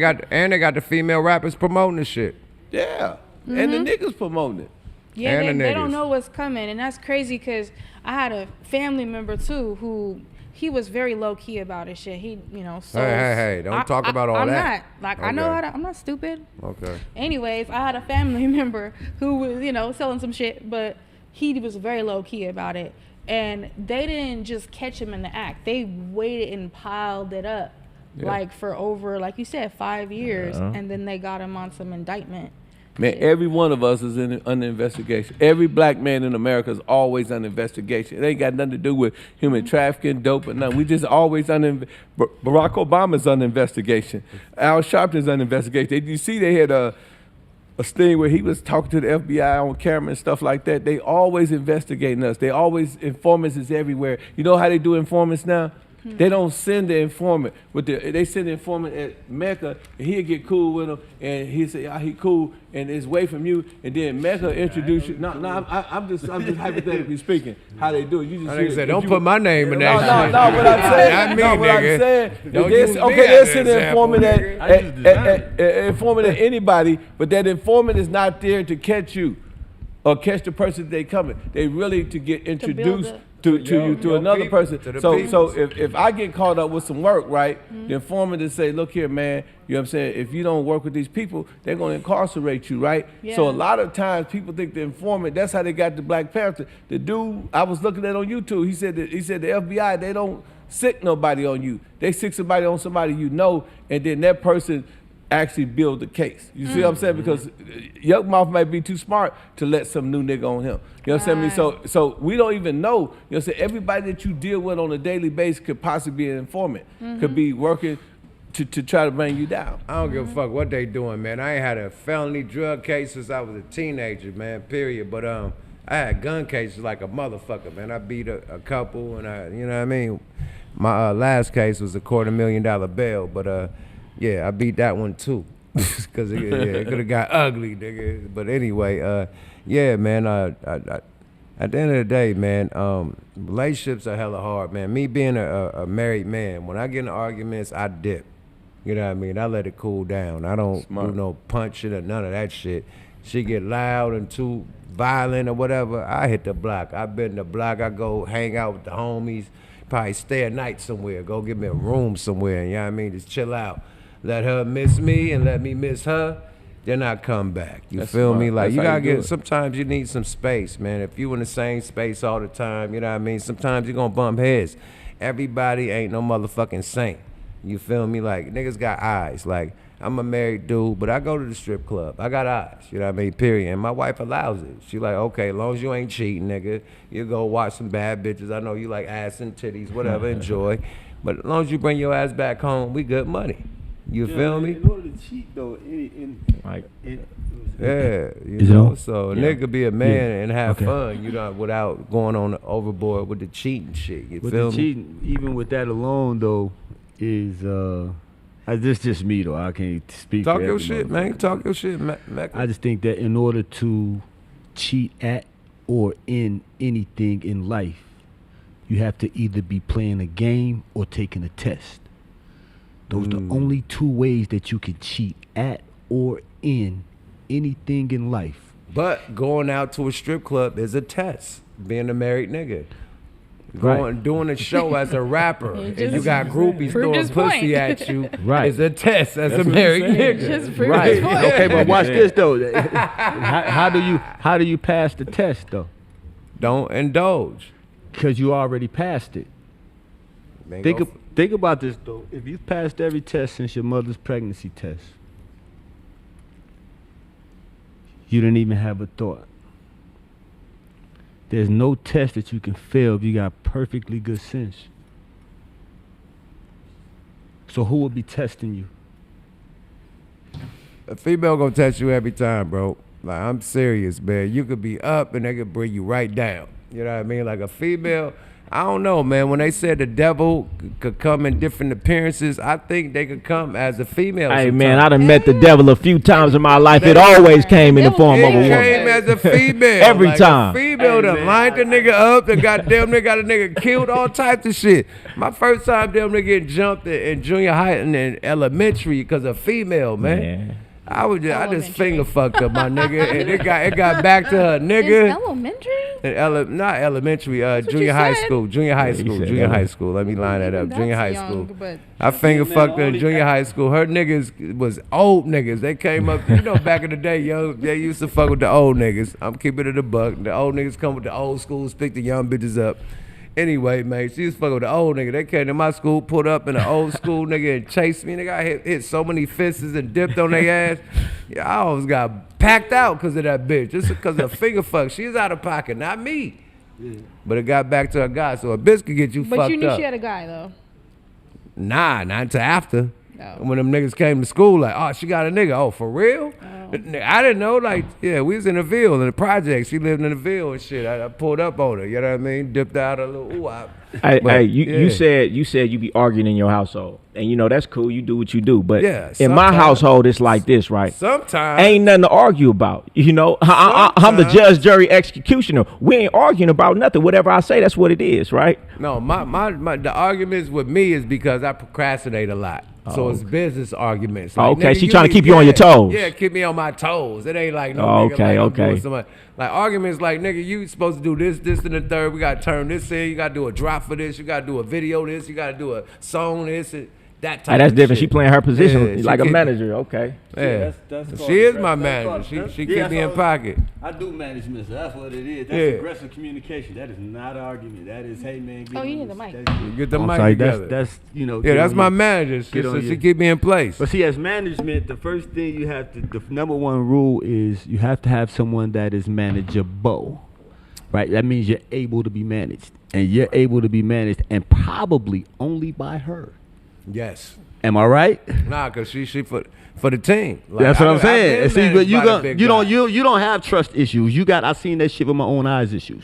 got the female rappers promoting the shit. Yeah. And the niggas promoting it. Yeah, And the they don't niggas. know what's coming, and that's crazy because I had a family member too who he was very low key about his shit. He, you know, so Hey, don't talk about all I'm that. not like I know Okay. how to. I'm not stupid. Okay. Anyways, I had a family member who was, you know, selling some shit, but he was very low key about it, and they didn't just catch him in the act. They waited and piled it up, like for over, like you said, 5 years, and then they got him on some indictment. Man, every one of us is under investigation. Every black man in America is always under investigation. It ain't got nothing to do with human trafficking, dope, or nothing. We just always under. Barack Obama's under investigation. Al Sharpton's under investigation. You see, they had a sting where he was talking to the FBI on camera and stuff like that. They always investigating us. They always, informants is everywhere. You know how they do informants now? They don't send the informant they send the informant at Mecca, and he'll get cool with him, and he'll say, he cool, and it's away from you, and then Mecca introduce you. No, I'm just hypothetically speaking, how they do it. You just I said, don't put my name in that shit. No, what I'm saying, Not me, what I'm nigga. saying, Don't use me as they'll an send an example, informant informant at anybody, but that informant is not there to catch you or catch the person they coming. They really to get introduced to another people, person. to the So people. if I get caught up with some work, right, the informant to say, look here, man, you know what I'm saying, if you don't work with these people, they're going to incarcerate you, right? Yeah. So a lot of times people think the informant, that's how they got the Black Panther. The dude, I was looking at on YouTube, he said the FBI, they don't sick nobody on you. They sick somebody on somebody you know, and then that person actually build the case. You see what I'm saying? Because YUKMOUTH might be too smart to let some new nigga on him. You know what I'm saying? So we don't even know. You know what I'm saying? Everybody that you deal with on a daily basis could possibly be an informant, could be working to try to bring you down. I don't give a fuck what they doing, man. I ain't had a felony drug case since I was a teenager, man, period. But I had gun cases like a motherfucker, man. I beat a couple, and you know what I mean? My last case was a $250,000 bail, but yeah, I beat that one too, because it could have got ugly, nigga. But anyway, yeah, man. At the end of the day, man, relationships are hella hard, man. Me being a married man, when I get in arguments, I dip. You know what I mean? I let it cool down. I don't do no punching or none of that shit. She get loud and too violent or whatever, I hit the block. I've been the block. I go hang out with the homies, probably stay a night somewhere, go get me a room somewhere. You know what I mean? Just chill out. Let her miss me and let me miss her, then I come back. You feel me? Like, you gotta get, sometimes you need some space, man. If you in the same space all the time, you know what I mean? Sometimes you're gonna bump heads. Everybody ain't no motherfucking saint. You feel me? Like, niggas got eyes. Like, I'm a married dude, but I go to the strip club. I got eyes, you know what I mean? Period. And my wife allows it. She like, okay, as long as you ain't cheating, nigga, you go watch some bad bitches. I know you like ass and titties, whatever, enjoy. But as long as you bring your ass back home, we good money. You feel me? In order to cheat, though, Yeah, you know, so a nigga be a man and have fun, you know, without going on overboard with the cheating shit. You with feel the me? cheating, even with that alone, though, is this just me though? I can't speak. Talk for your every shit, man. Talk your shit, Mac. I just think that in order to cheat at or in anything in life, you have to either be playing a game or taking a test. Those are the only two ways that you can cheat at or in anything in life. But going out to a strip club is a test, being a married nigga. doing a show as a rapper, and you got groupies Proved throwing his pussy point. at you. Right. It's a test as That's a what married he's saying. nigga. Just proved Right. his point. Okay, but watch this though. How do you pass the test though? Don't indulge. Because you already passed it. Man, Think about this though. If you've passed every test since your mother's pregnancy test, you didn't even have a thought. There's no test that you can fail if you got perfectly good sense. So who will be testing you? A female gonna test you every time, bro. Like, I'm serious, man. You could be up and they could bring you right down. You know what I mean? Like a female, I don't know, man. When they said the devil could come in different appearances, I think they could come as a female. Hey, sometimes. man, I done met the devil a few times in my life. It always came in the form of a It woman. came as a female. Every like time. A female done lined the nigga up and goddamn they got a nigga killed, all types of shit. My first time damn nigga getting jumped in junior high and in elementary because of female, man. I just finger fucked up my nigga, and it got back to her nigga. It's elementary? Not elementary, junior high school. Junior high school. Let me line that up. Junior high school. I finger fucked her in junior high school. Her niggas was old niggas. They came up, you know, back in the day, young. They used to fuck with the old niggas. I'm keeping it a buck. The old niggas come with the old school, pick the young bitches up. Anyway, man, she was fucking with the old nigga. They came to my school, pulled up in the old school nigga and chased me. Nigga, I hit so many fists and dipped on their ass. Yeah, I almost got packed out because of that bitch. Just because of finger fuck. She was out of pocket, not me. Yeah. But it got back to a guy, so a bitch could get you fucked up. But you knew she had a guy, though. Nah, not until after. No. When them niggas came to school, like, oh, she got a nigga. Oh, for real? Oh. I didn't know. Like, yeah, we was in the Ville, in the project. She lived in the Ville and shit. I pulled up on her. You know what I mean? Dipped out a little ooh-wop. Hey, you said you be arguing in your household, and you know that's cool. You do what you do, but in my household, it's like this, right? Sometimes ain't nothing to argue about. You know, I'm the judge, jury, executioner. We ain't arguing about nothing. Whatever I say, that's what it is, right? No, the arguments with me is because I procrastinate a lot. So it's business arguments. Like, okay, nigga, she trying to keep you on your toes. Yeah, keep me on my toes. It ain't like no nigga. Okay. Like arguments like, nigga, you supposed to do this, and the third. We got to turn this in. You got to do a drop for this. You got to do a video this. You got to do a song this. And that type that's of different. shit. She playing her position Yeah, like a manager. Okay. Yeah, she is my manager. She keep me in pocket. I do management, so that's what it is. That's aggressive communication. That is not an argument. That is, hey man, you need the mic. Get the mic together. That's you know. Yeah, that's my manager. She keep me in place. But see, as management, the first thing you have to, the number one rule is you have to have someone that is manageable, right? That means you're able to be managed, and you're able to be managed, and probably only by her. Yes. Am I right? Nah, cause she for the team. Like, that's what I'm saying. See, but you don't have trust issues. I seen that shit with my own eyes issues,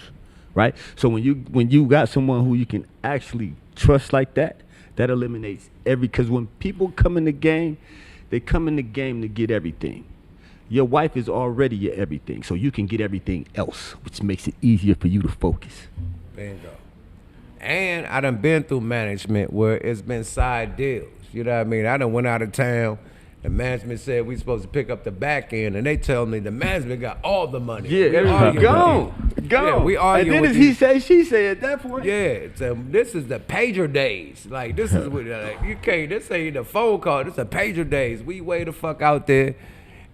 right? So when you got someone who you can actually trust like that, that eliminates because when people come in the game, they come in the game to get everything. Your wife is already your everything, so you can get everything else, which makes it easier for you to focus. Bingo. And I done been through management where it's been side deals. You know what I mean? I done went out of town. The management said we supposed to pick up the back end, and they tell me the management got all the money. Yeah, go. Yeah, we argue. And then it's he say, she say at that point. Yeah, so this is the pager days. Like this is what you can't. This ain't the phone call. This is the pager days. We way the fuck out there.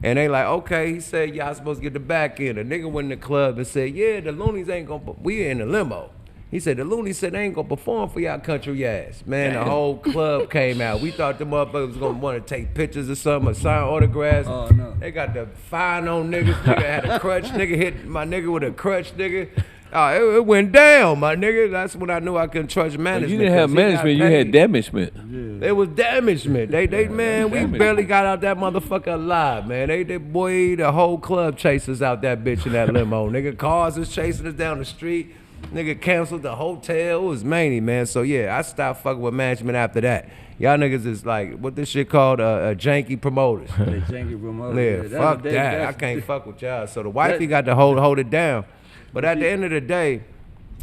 And they like, okay, he said y'all supposed to get the back end. A nigga went in the club and said, yeah, the loonies ain't gonna. We in the limo. He said, the loonies said they ain't gonna perform for y'all country ass. Man, the whole club came out. We thought the motherfuckers was gonna wanna take pictures or something or sign autographs. Oh, no. They got the fine on niggas. Nigga had a crutch. Nigga hit my nigga with a crutch, nigga. Oh, it went down, my nigga. That's when I knew I couldn't trust management. You didn't have management, you had damagement. Yeah. It was damagement. They man, we barely got out that motherfucker alive, man. The whole club chased us out that bitch in that limo. Nigga, cars was chasing us down the street. Nigga canceled the hotel. It was many, man. So yeah, I stopped fucking with management after that. Y'all niggas is like, what this shit called, janky promoters. Janky promoters. Yeah, fuck that. I can't fuck with y'all. So the wifey got to hold it down. But at the end of the day,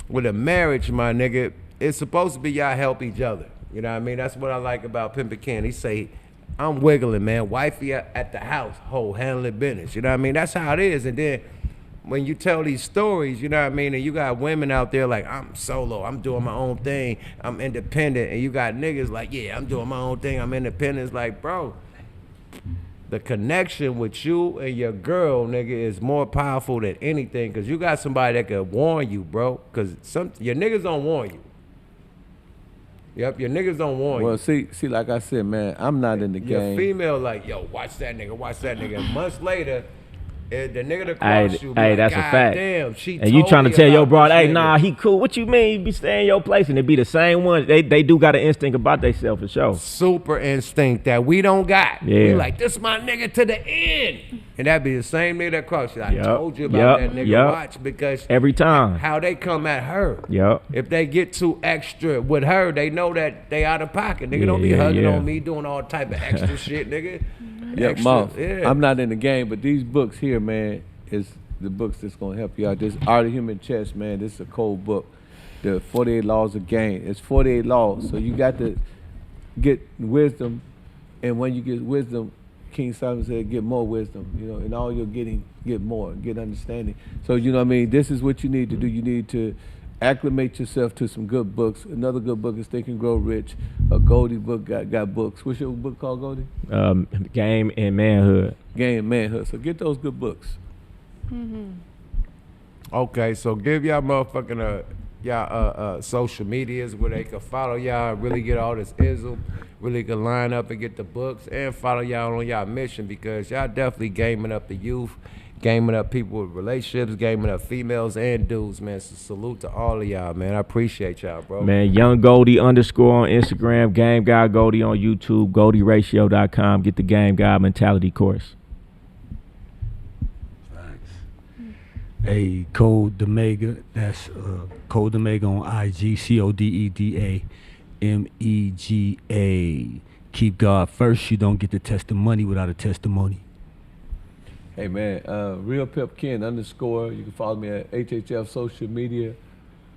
with a marriage, my nigga, it's supposed to be y'all help each other. You know what I mean? That's what I like about Pimping Ken. He say, I'm wiggling, man. Wifey at the house, handling business. You know what I mean? That's how it is. And then when you tell these stories, you know what I mean, and you got women out there like, I'm solo, I'm doing my own thing, I'm independent, and you got niggas like, yeah, I'm doing my own thing, I'm independent. It's like, bro, the connection with you and your girl, nigga, is more powerful than anything, because you got somebody that can warn you, bro, because your niggas don't warn you. Yep, your niggas don't warn you. Well, see, like I said, man, I'm not in the game. Your female like, yo, watch that nigga. And months later, the nigga that crossed you, Hey, like, that's a God fact. Damn, she and you told trying to me tell your about broad, this hey, nigga. nah, he cool. What you mean? Be stay in your place, and it be the same ones. They do got an instinct about themselves for sure. Super instinct that we don't got. Yeah. We like, this my nigga to the end. And that be the same nigga that crossed you. I told you about that nigga. Watch, because every time how they come at her. Yep. If they get too extra with her, they know that they out of pocket. Nigga don't be hugging on me, doing all type of extra shit, nigga. Yeah, I'm not in the game, but these books here, man, is the books that's gonna help you out. This Art of Human Chess, man, this is a cold book. The 48 Laws of Game. It's 48 laws, so you got to get wisdom, and when you get wisdom, King Solomon said, get more wisdom, you know, and all you're getting, get more, get understanding. So, you know what I mean, this is what you need to do. You need to acclimate yourself to some good books. Another good book is Think and Grow Rich. A Goldie book got books. What's your book called, Goldie? Game and Manhood. Game and Manhood. So get those good books. Okay, so give y'all motherfucking y'all social medias where they can follow y'all, really get all this ism, really can line up and get the books, and follow y'all on y'all mission, because y'all definitely gaming up the youth, gaming up people with relationships, gaming up females and dudes, man. So salute to all of y'all, man. I appreciate y'all, bro. Man, Young Goldie _ on Instagram, GameGod Goldie on YouTube, GoldieRatio.com. Get the GameGod mentality course. Hey, Code Omega. That's Code Omega on IG. CODEDAMEGA. Keep God first. You don't get the testimony without a testimony. Hey man, Real Pimp Ken _ You can follow me at HHF social media.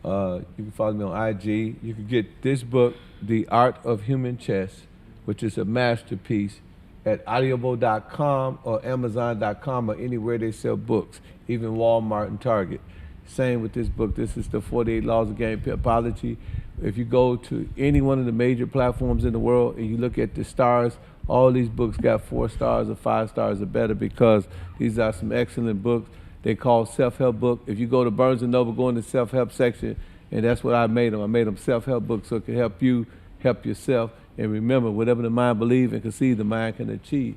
You can follow me on IG. You can get this book, The Art of Human Chess, which is a masterpiece, at audible.com or amazon.com or anywhere they sell books, even Walmart and Target. Same with this book. This is the 48 Laws of Game Pimpology. If you go to any one of the major platforms in the world and you look at the stars, all these books got 4 stars or 5 stars or better, because these are some excellent books. They call self-help book. If you go to Barnes & Noble, go in the self-help section, and that's what I made them. I made them self-help books so it can help you help yourself. And remember, whatever the mind believes and conceive, the mind can achieve.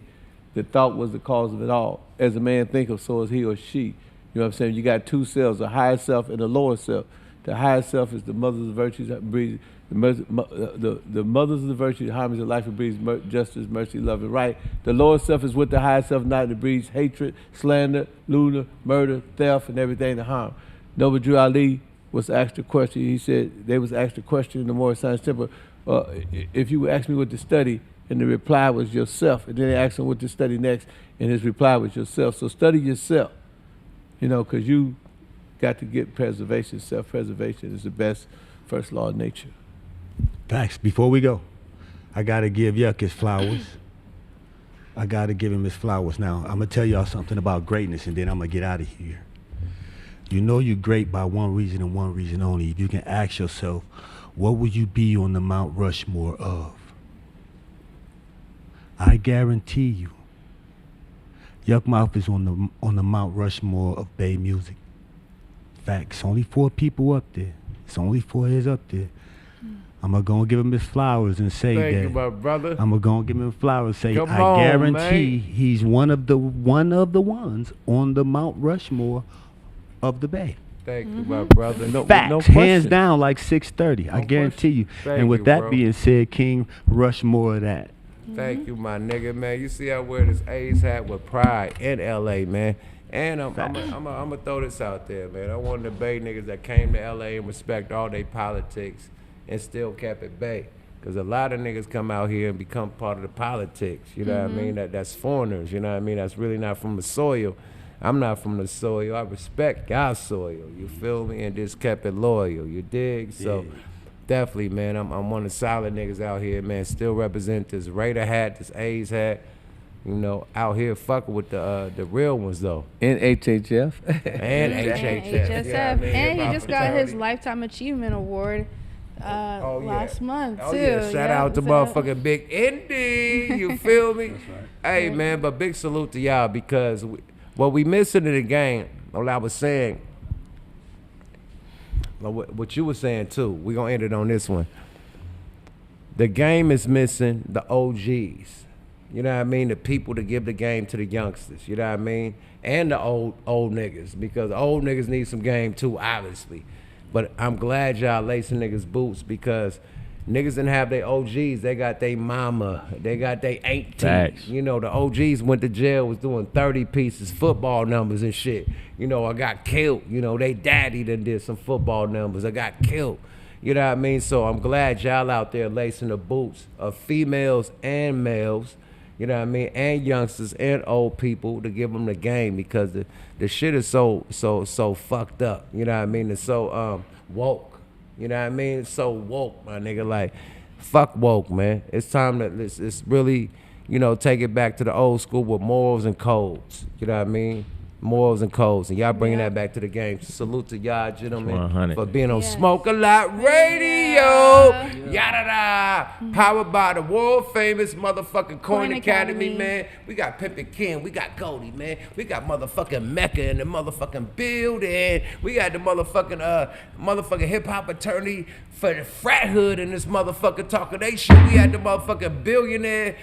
The thought was the cause of it all. As a man thinketh, so is he or she. You know what I'm saying? You got 2 selves, a higher self and a lower self. The higher self is the mothers of the virtues that breathe. The mothers of the virtues, harmonies of life, and breeds justice, mercy, love, and right. The lower self is with the higher self, not that breeds hatred, slander, lewdness, murder, theft, and everything to harm. Noble Drew Ali was asked a question. He said they was asked a question in the Moorish Science Temple. If you would ask me what to study, and the reply was yourself, and then they asked him what to study next, and his reply was yourself. So study yourself, you know, because you got to get preservation. Self-preservation is the best first law of nature. Facts. Before we go, I got to give Yuck his flowers. I got to give him his flowers. Now, I'm going to tell y'all something about greatness, and then I'm going to get out of here. You know you're great by one reason and one reason only. If you can ask yourself, what would you be on the Mount Rushmore of? I guarantee you, YUKMOUTH is on the Mount Rushmore of Bay music. Facts. Only 4 people up there. It's only 4 heads up there. I'm gonna give him his flowers and say Thank that. you, my brother. I'm gonna give him flowers. Say Come I on, guarantee man. he's one of the ones on the Mount Rushmore of the Bay. Thank you, my brother. No, Facts, no hands question. down, like 6:30. I guarantee you. Thank And with you, that bro. being said, King, Rushmore of that. Thank you, my nigga, man. You see I wear this A's hat with pride in L.A., man. And I'm gonna throw this out there, man. I one of the Bay niggas that came to L.A. and respect all their politics and still kept it Bay. Because a lot of niggas come out here and become part of the politics, you know what I mean? That's foreigners, you know what I mean? That's really not from the soil. I'm not from the soil. I respect God's soil, you feel me? And just kept it loyal, you dig? So definitely, man, I'm one of the solid niggas out here, man. Still represent this Raider hat, this A's hat. You know, out here fucking with the real ones though. And HHF. And HHF. HSF. And he just got his Lifetime Achievement Award last month too. Yeah. Shout out to motherfucking Big Indy. You feel me? That's right. Hey man, but big salute to y'all because what we missing in the game, what I was saying, what you were saying too, we gonna end it on this one. The game is missing the OGs. You know what I mean? The people to give the game to the youngsters. You know what I mean? And the old niggas, because the old niggas need some game too, obviously. But I'm glad y'all lacing niggas boots because niggas didn't have their OGs. They got their mama. They got their auntie. You know, the OGs went to jail, was doing 30 pieces, football numbers and shit. You know, I got killed. You know, they daddy done did some football numbers. I got killed. You know what I mean? So I'm glad y'all out there lacing the boots of females and males. You know what I mean? And youngsters and old people to give them the game because the shit is so fucked up. You know what I mean? It's so woke. You know what I mean? It's so woke, my nigga. Like, fuck woke, man. It's time to it's really, you know, take it back to the old school with morals and codes. You know what I mean? Morals and codes. And y'all bringing that back to the game. Salute to y'all, gentlemen, 100. for being on Smoke a Lot Radio. Yada-da. Powered by the world famous motherfucking Coin Academy, man. We got Pimp and Ken. We got Goldie, man. We got motherfucking Mecca in the motherfucking building. We got the motherfucking hip hop attorney for the frat hood in this motherfucker talking they shit. We had the motherfucking billionaire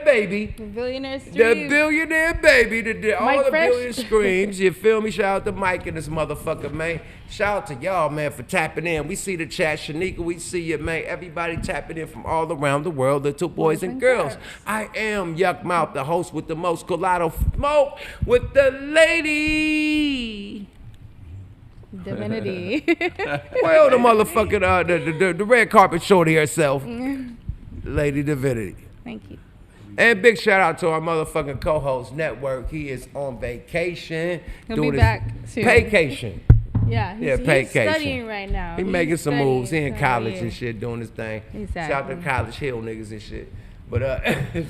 baby. The billionaire streams. The billionaire baby that did all the billion screams. You feel me? Shout out to Mike and this motherfucker, man. Shout out to y'all, man, for tapping in. We see the chat. Shanika, we see you, man. Everybody tapping in from all around the world. The two boys and girls. I am YUKMOUTH, the host with the most Colado Smoke with the lady. Divinity. Well, the motherfucking the red carpet shorty herself, Lady Divinity. Thank you. And big shout out to our motherfucking co-host Network. He is on vacation. He'll be back soon. Vacation. Yeah, he's studying right now. He making some moves. He in college and shit, doing his thing. Exactly. Shout out to College Hill niggas and shit. But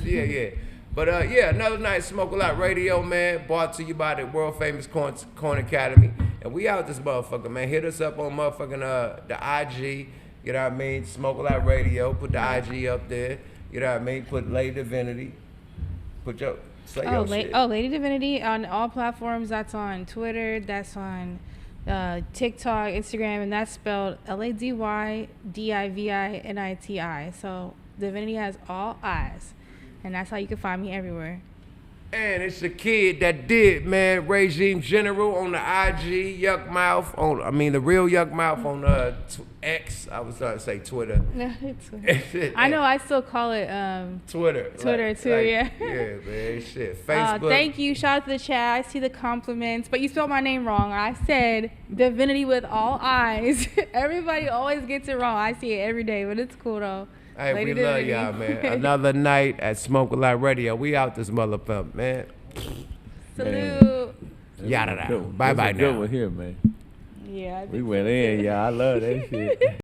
yeah. But another night Smoke a Lot Radio, man. Brought to you by the world famous Coin Academy. And we out this motherfucker, man. Hit us up on motherfucking the IG. You know what I mean? Smoke a Lot Radio. Put the IG up there. You know what I mean? Put Lady Divinity. Put your shit. Lady Divinity on all platforms. That's on Twitter. That's on TikTok, Instagram, and that's spelled LADYDIVINITI. So Divinity has all eyes. And that's how you can find me everywhere. And it's the kid that did, man. Regime General on the IG, YUKMOUTH the real YUKMOUTH on X. I was trying to say Twitter. No, it's Twitter. I know. I still call it Twitter. Twitter too. Yeah. Yeah, man. Shit. Facebook. Thank you. Shout out to the chat. I see the compliments, but you spelled my name wrong. I said Divinity with all eyes. Everybody always gets it wrong. I see it every day, but it's cool though. Hey, we love y'all, man. Another night at Smoke a Lot Radio. We out this motherfucker, man. Salute. Yada. Bye now. Good one here, man. Yeah. We went in, y'all. I love that shit.